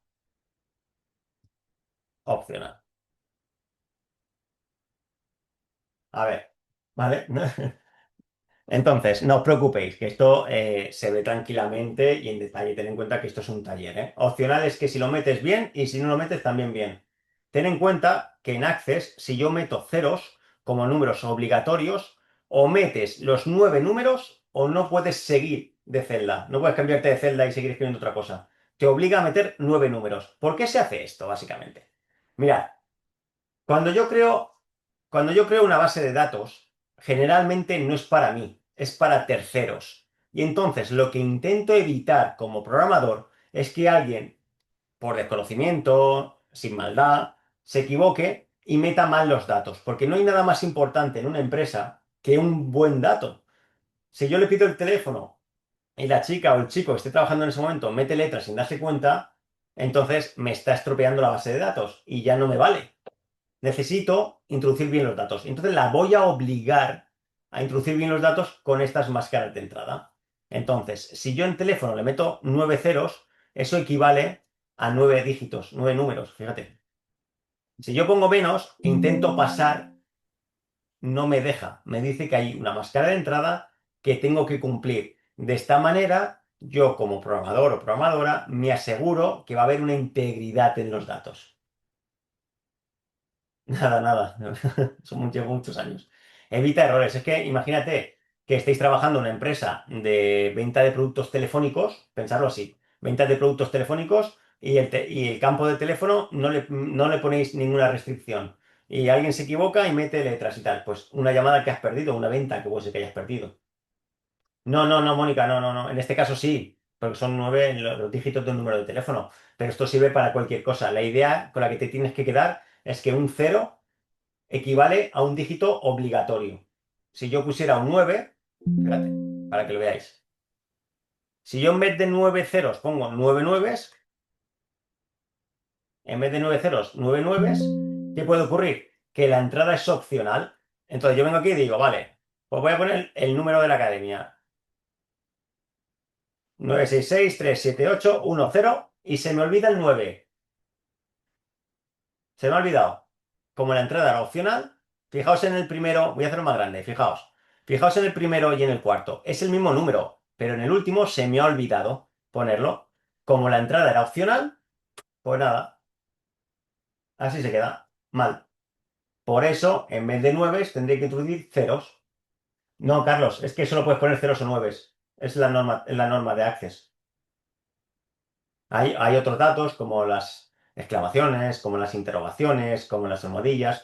opcional. A ver, ¿vale? Entonces, no os preocupéis, que esto se ve tranquilamente y en detalle. Ten en cuenta que esto es un taller, ¿eh? Opcional es que si lo metes bien y si no lo metes también bien. Ten en cuenta que en Access, si yo meto ceros como números obligatorios, o metes los 9 números o no puedes seguir de celda. No puedes cambiarte de celda y seguir escribiendo otra cosa. Te obliga a meter 9 números. ¿Por qué se hace esto, básicamente? Mirad, cuando yo creo, cuando yo creo una base de datos, generalmente no es para mí, es para terceros. Y entonces lo que intento evitar como programador es que alguien, por desconocimiento, sin maldad, se equivoque y meta mal los datos. Porque no hay nada más importante en una empresa que un buen dato. Si yo le pido el teléfono y la chica o el chico que esté trabajando en ese momento mete letras sin darse cuenta, entonces me está estropeando la base de datos y ya no me vale. Necesito introducir bien los datos. Entonces la voy a obligar a introducir bien los datos con estas máscaras de entrada. Entonces, si yo en teléfono le meto 9 ceros, eso equivale a 9 dígitos, 9 números, fíjate. Si yo pongo menos e intento pasar, no me deja. Me dice que hay una máscara de entrada que tengo que cumplir. De esta manera, yo como programador o programadora me aseguro que va a haber una integridad en los datos. Nada, nada. Son muchos, muchos años. Evita errores. Es que imagínate que estéis trabajando en una empresa de venta de productos telefónicos, pensarlo así, venta de productos telefónicos y el campo de teléfono no le ponéis ninguna restricción. Y alguien se equivoca y mete letras y tal. Pues una llamada que has perdido, una venta que puede ser que hayas perdido. No, no, no, Mónica, no, no, no. En este caso sí, porque son 9 los dígitos de un número de teléfono. Pero esto sirve para cualquier cosa. La idea con la que te tienes que quedar es que un cero equivale a un dígito obligatorio. Si yo pusiera un 9, fíjate, para que lo veáis. Si yo en vez de 9 ceros pongo 9 nueves, en vez de 9 ceros, 9 nueves, ¿qué puede ocurrir? Que la entrada es opcional. Entonces yo vengo aquí y digo, vale, pues voy a poner el número de la academia. 966378110 y se me olvida el 9. Se me ha olvidado. Como la entrada era opcional, fijaos en el primero, voy a hacerlo más grande, fijaos. Fijaos en el primero y en el cuarto. Es el mismo número, pero en el último se me ha olvidado ponerlo. Como la entrada era opcional, pues nada, así se queda. Mal. Por eso, en vez de nueves, tendré que introducir ceros. No, Carlos, es que solo puedes poner ceros o nueves. Es la norma de Access. Hay otros datos como las exclamaciones, como las interrogaciones, como las almohadillas,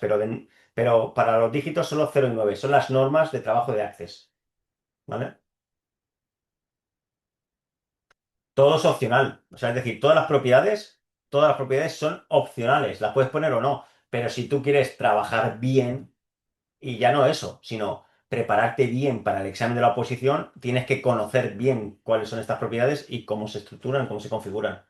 pero para los dígitos solo 0 y 9 son las normas de trabajo de Access, ¿vale? Todo es opcional, o sea, es decir, todas las propiedades son opcionales, las puedes poner o no, pero si tú quieres trabajar bien, y ya no eso, sino prepararte bien para el examen de la oposición, tienes que conocer bien cuáles son estas propiedades y cómo se estructuran, cómo se configuran.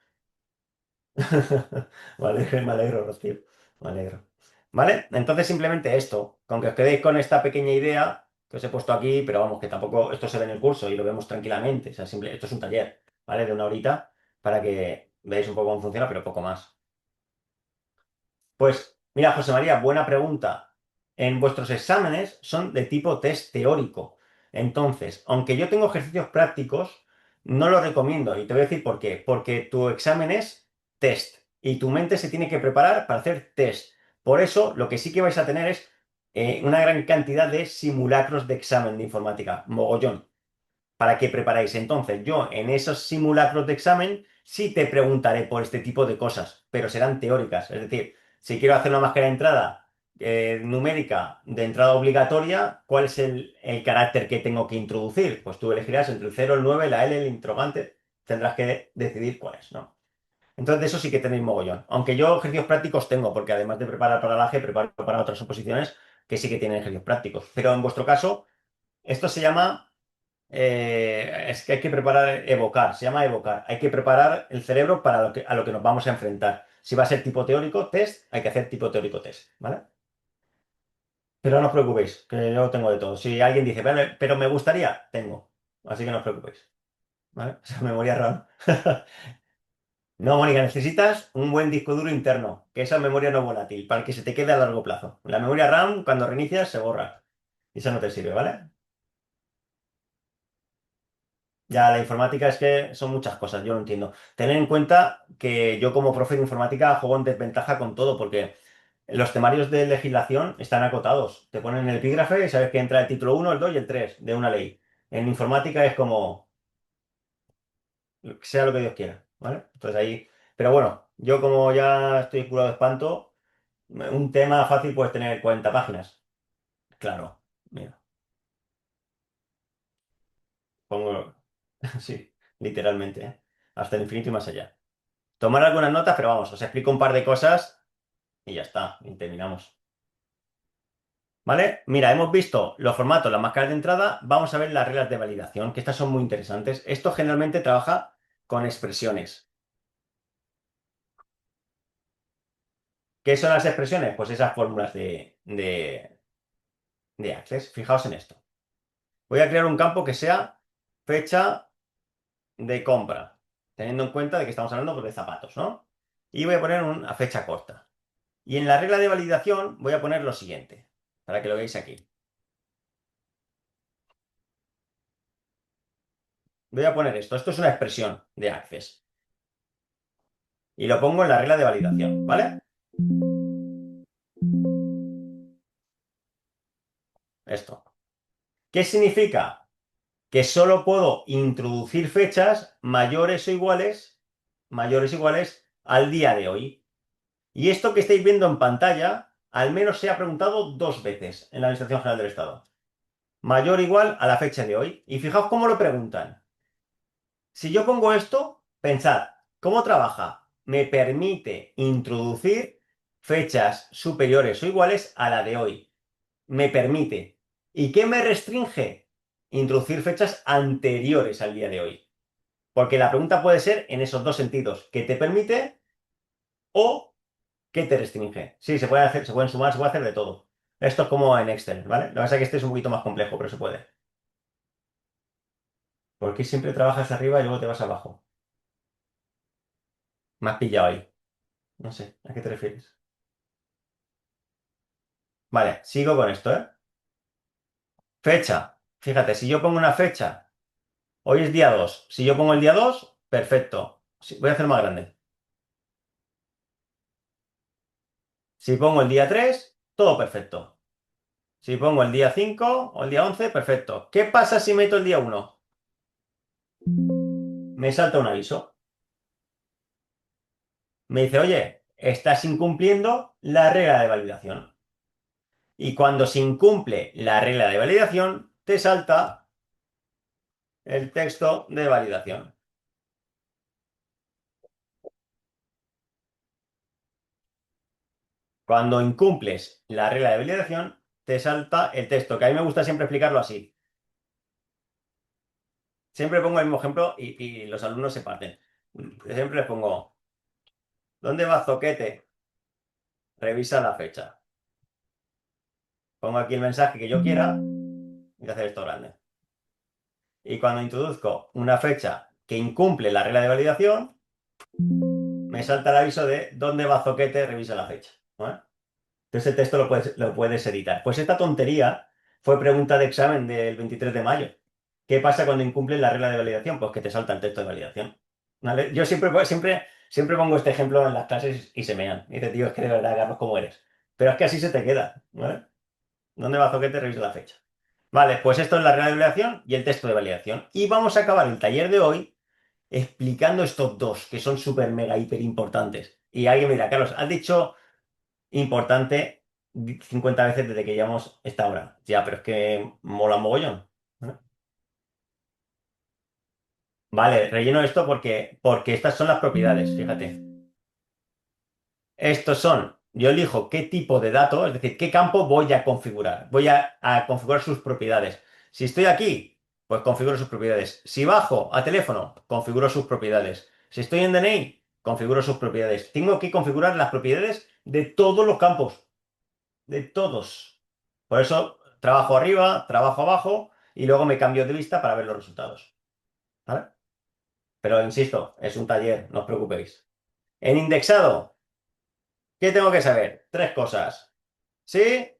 Me alegro, Rocío. Me alegro. ¿Vale? Entonces simplemente esto, con que os quedéis con esta pequeña idea que os he puesto aquí, pero vamos, que tampoco esto se ve en el curso y lo vemos tranquilamente. O sea, esto es un taller, ¿vale? De una horita para que veáis un poco cómo funciona, pero poco más. Pues, mira, José María, buena pregunta. En vuestros exámenes son de tipo test teórico. Entonces, aunque yo tengo ejercicios prácticos, no lo recomiendo. Y te voy a decir por qué. Porque tu examen es test y tu mente se tiene que preparar para hacer test. Por eso, lo que sí que vais a tener es una gran cantidad de simulacros de examen de informática. Mogollón para que preparáis. Entonces, yo en esos simulacros de examen sí te preguntaré por este tipo de cosas, pero serán teóricas. Es decir, si quiero hacer una máscara de entrada numérica de entrada obligatoria, ¿cuál es el carácter que tengo que introducir? Pues tú elegirás entre el 0, el 9, la L, el interrogante. Tendrás que decidir cuál es, ¿no? Entonces, de eso sí que tenéis mogollón. Aunque yo ejercicios prácticos tengo, porque además de preparar para la AGE, preparo para otras oposiciones que sí que tienen ejercicios prácticos. Pero en vuestro caso, esto se llama es que hay que preparar, evocar, se llama evocar. Hay que preparar el cerebro para a lo que nos vamos a enfrentar. Si va a ser tipo teórico, test, hay que hacer tipo teórico test, ¿vale? Pero no os preocupéis, que yo tengo de todo. Si alguien dice, "Vale, pero me gustaría, tengo. Así que no os preocupéis, ¿vale? Esa memoria RAM. No, Mónica, necesitas un buen disco duro interno, que esa memoria no es volátil, para que se te quede a largo plazo. La memoria RAM, cuando reinicias, se borra. Y eso no te sirve, ¿vale? Ya, la informática es que son muchas cosas, yo lo entiendo. Tened en cuenta que yo como profe de informática juego en desventaja con todo, porque los temarios de legislación están acotados. Te ponen el epígrafe y sabes que entra el título uno, el 2 y el 3 de una ley. En informática es como, sea lo que Dios quiera, ¿vale? Entonces ahí, pero bueno, yo como ya estoy curado de espanto, un tema fácil puedes tener 40 páginas. Claro, mira, pongo, sí, literalmente, ¿eh? Hasta el infinito y más allá. Tomar algunas notas, pero vamos, os explico un par de cosas y ya está, y terminamos. ¿Vale? Mira, hemos visto los formatos, las máscaras de entrada, vamos a ver las reglas de validación, que estas son muy interesantes. Esto generalmente trabaja con expresiones. ¿Qué son las expresiones? Pues esas fórmulas de Access. Fijaos en esto. Voy a crear un campo que sea fecha de compra, teniendo en cuenta de que estamos hablando pues, de zapatos, ¿no? Y voy a poner una fecha corta. Y en la regla de validación voy a poner lo siguiente, para que lo veáis aquí. Voy a poner esto. Esto es una expresión de Access. Y lo pongo en la regla de validación, ¿vale? Esto. ¿Qué significa? Que solo puedo introducir fechas mayores o iguales al día de hoy. Y esto que estáis viendo en pantalla, al menos se ha preguntado 2 veces en la Administración General del Estado. Mayor o igual a la fecha de hoy. Y fijaos cómo lo preguntan. Si yo pongo esto, pensad, ¿cómo trabaja? Me permite introducir fechas superiores o iguales a la de hoy. Me permite. ¿Y qué me restringe? Introducir fechas anteriores al día de hoy. Porque la pregunta puede ser en esos dos sentidos. ¿Qué te permite o qué te restringe? Sí, se puede hacer, se pueden sumar, se puede hacer de todo. Esto es como en Excel, ¿vale? Lo que pasa es que este es un poquito más complejo, pero se puede. ¿Por qué siempre trabajas arriba y luego te vas abajo? Me has pillado ahí. No sé, ¿a qué te refieres? Vale, sigo con esto, ¿eh? Fecha. Fíjate, si yo pongo una fecha, hoy es día 2. Si yo pongo el día 2, perfecto. Voy a hacer más grande. Si pongo el día 3, todo perfecto. Si pongo el día 5 o el día 11, perfecto. ¿Qué pasa si meto el día 1? Me salta un aviso. Me dice, oye, estás incumpliendo la regla de validación. Y cuando se incumple la regla de validación, te salta el texto de validación. Cuando incumples la regla de validación, te salta el texto, que a mí me gusta siempre explicarlo así. Siempre pongo el mismo ejemplo y los alumnos se parten. Siempre les pongo, ¿dónde va Zoquete? Revisa la fecha. Pongo aquí el mensaje que yo quiera y voy a hacer esto grande. Y cuando introduzco una fecha que incumple la regla de validación, me salta el aviso de ¿dónde va Zoquete? Revisa la fecha. ¿Vale? Entonces el texto lo puedes editar. Pues esta tontería fue pregunta de examen del 23 de mayo. ¿Qué pasa cuando incumples la regla de validación? Pues que te salta el texto de validación. ¿Vale? Yo siempre pongo este ejemplo en las clases y se mean. Y dice, tío, es que de verdad, Carlos, ¿cómo eres? Pero es que así se te queda. ¿Vale? ¿Dónde va Zoquete? Revisa la fecha. Vale, pues esto es la regla de validación y el texto de validación. Y vamos a acabar el taller de hoy explicando estos dos, que son súper, mega, hiper importantes. Y alguien me dirá, Carlos, has dicho importante 50 veces desde que llevamos esta hora. Ya, pero es que mola mogollón. ¿No? Vale, relleno esto porque estas son las propiedades, fíjate. Estos son, yo elijo qué tipo de dato, es decir, qué campo voy a configurar. Voy a configurar sus propiedades. Si estoy aquí, pues configuro sus propiedades. Si bajo a teléfono, configuro sus propiedades. Si estoy en DNI, configuro sus propiedades. Tengo que configurar las propiedades de todos los campos. De todos. Por eso trabajo arriba, trabajo abajo y luego me cambio de vista para ver los resultados. ¿Vale? Pero insisto, es un taller, no os preocupéis. En indexado, ¿qué tengo que saber? Tres cosas. Sí,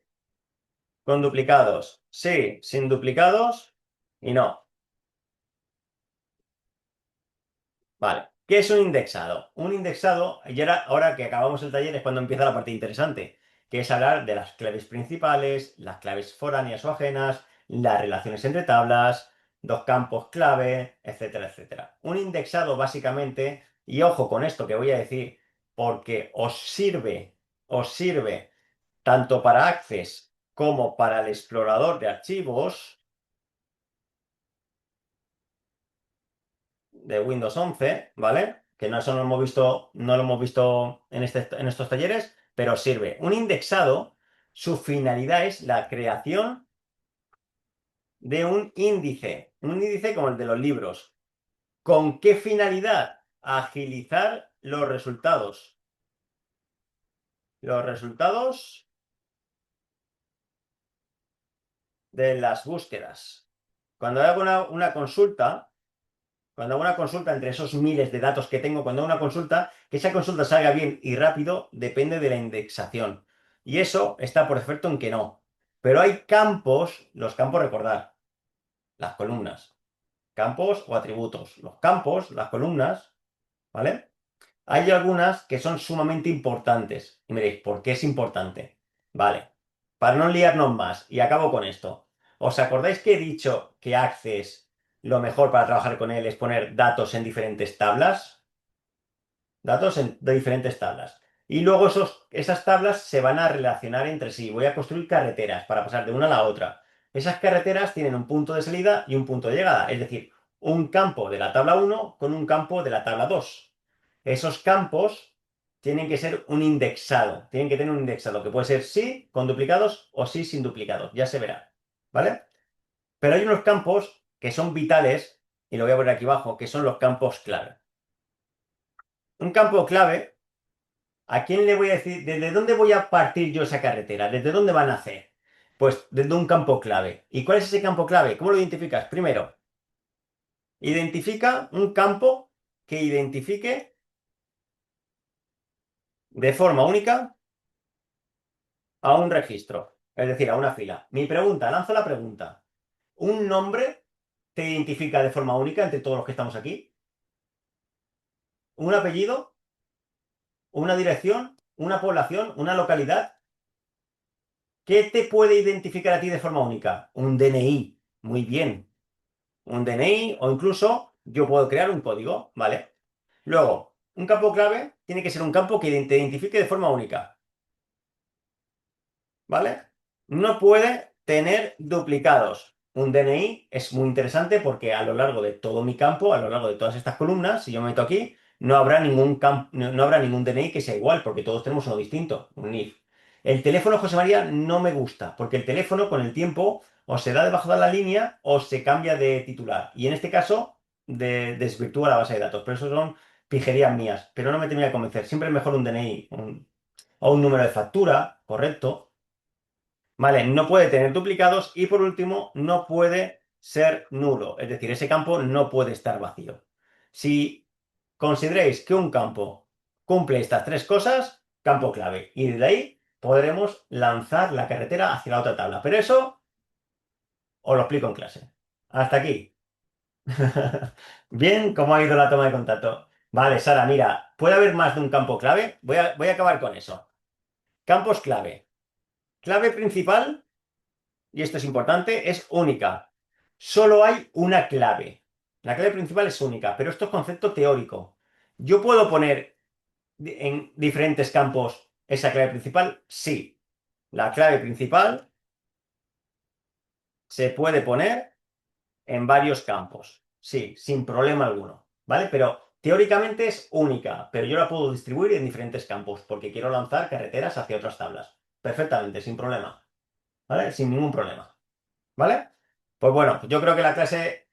con duplicados. Sí, sin duplicados y no. Vale. ¿Qué es un indexado? Un indexado, y ahora que acabamos el taller es cuando empieza la parte interesante, que es hablar de las claves principales, las claves foráneas o ajenas, las relaciones entre tablas, dos campos clave, etcétera, etcétera. Un indexado básicamente, y ojo con esto que voy a decir, porque os sirve tanto para Access como para el explorador de archivos de Windows 11, ¿vale? Que no, eso no lo hemos visto en estos talleres, pero sirve. Un indexado, su finalidad es la creación de un índice como el de los libros. ¿Con qué finalidad? Agilizar los resultados de las búsquedas. cuando hago una consulta, cuando hago una consulta entre esos miles de datos que tengo, cuando hago una consulta, que esa consulta salga bien y rápido depende de la indexación. Y eso está por defecto en que no. Pero hay campos, los campos, recordar, las columnas, campos o atributos. Los campos, las columnas, ¿vale? Hay algunas que son sumamente importantes. Y me diréis, ¿por qué es importante? Vale, para no liarnos más, y acabo con esto. ¿Os acordáis que he dicho que Access, lo mejor para trabajar con él es poner datos en diferentes tablas? De diferentes tablas. Y luego esas tablas se van a relacionar entre sí. Voy a construir carreteras para pasar de una a la otra. Esas carreteras tienen un punto de salida y un punto de llegada. Es decir, un campo de la tabla 1 con un campo de la tabla 2. Esos campos tienen que ser un indexado. Tienen que tener un indexado que puede ser sí con duplicados o sí sin duplicados. Ya se verá. ¿Vale? Pero hay unos campos que son vitales, y lo voy a poner aquí abajo, que son los campos clave. Un campo clave, ¿a quién le voy a decir? ¿Desde dónde voy a partir yo esa carretera? ¿Desde dónde van a hacer? Pues desde un campo clave. ¿Y cuál es ese campo clave? ¿Cómo lo identificas? Primero, identifica un campo que identifique de forma única a un registro, es decir, a una fila. Mi pregunta, lanzo la pregunta. ¿Un nombre te identifica de forma única entre todos los que estamos aquí? ¿Un apellido? ¿Una dirección? ¿Una población? ¿Una localidad? ¿Qué te puede identificar a ti de forma única? Un DNI. Muy bien. Un DNI o incluso yo puedo crear un código, ¿vale? Luego, un campo clave tiene que ser un campo que te identifique de forma única, ¿vale? No puede tener duplicados. Un DNI es muy interesante porque a lo largo de todo mi campo, a lo largo de todas estas columnas, si yo me meto aquí, no habrá no habrá ningún DNI que sea igual, porque todos tenemos uno distinto, un NIF. El teléfono, José María, no me gusta, porque el teléfono con el tiempo o se da debajo de la línea o se cambia de titular. Y en este caso, desvirtúa la base de datos. Pero eso son pijerías mías, pero no me termina de convencer. Siempre es mejor un DNI o un número de factura, correcto. Vale, no puede tener duplicados y por último, no puede ser nulo, es decir, ese campo no puede estar vacío. Si consideréis que un campo cumple estas tres cosas, campo clave, y desde ahí podremos lanzar la carretera hacia la otra tabla. Pero eso os lo explico en clase. Hasta aquí. Bien, ¿cómo ha ido la toma de contacto? Vale, Sara, mira, ¿puede haber más de un campo clave? Voy a acabar con eso. Campos clave. Clave principal, y esto es importante, es única. Solo hay una clave. La clave principal es única, pero esto es concepto teórico. ¿Yo puedo poner en diferentes campos esa clave principal? Sí. La clave principal se puede poner en varios campos. Sí, sin problema alguno. ¿Vale? Pero teóricamente es única, pero yo la puedo distribuir en diferentes campos porque quiero lanzar carreteras hacia otras tablas. Perfectamente, sin problema. ¿Vale? Sin ningún problema. ¿Vale? Pues bueno, yo creo que la clase.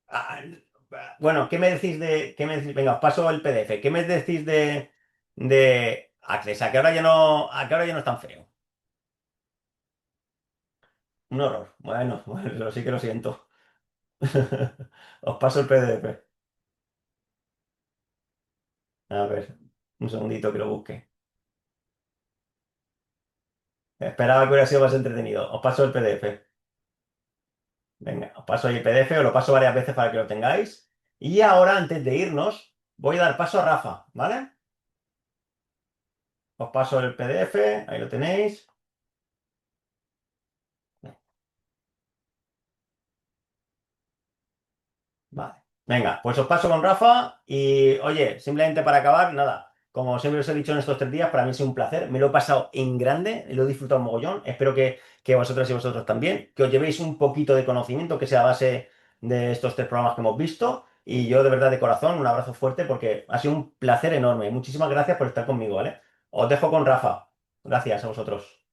ah, Bueno, ¿qué me decís de. ¿Qué me decís? Venga, os paso el PDF. ¿Qué me decís de Access? ¿A que ahora ya no, a que ahora ya no es tan feo? Un horror. Bueno, bueno, sí que lo siento. Os paso el PDF. A ver, un segundito que lo busque. Esperaba que hubiera sido más entretenido. Os paso el PDF. Venga, os paso ahí el PDF, os lo paso varias veces para que lo tengáis. Y ahora, antes de irnos, voy a dar paso a Rafa, ¿vale? Os paso el PDF, ahí lo tenéis. Vale. Venga, pues os paso con Rafa y oye, simplemente para acabar, nada, como siempre os he dicho en estos 3 días, para mí ha sido un placer, me lo he pasado en grande, lo he disfrutado un mogollón, espero que vosotras y vosotros también, que os llevéis un poquito de conocimiento, que sea a base de estos 3 programas que hemos visto y yo de verdad de corazón un abrazo fuerte porque ha sido un placer enorme, muchísimas gracias por estar conmigo, ¿vale? Os dejo con Rafa, gracias a vosotros.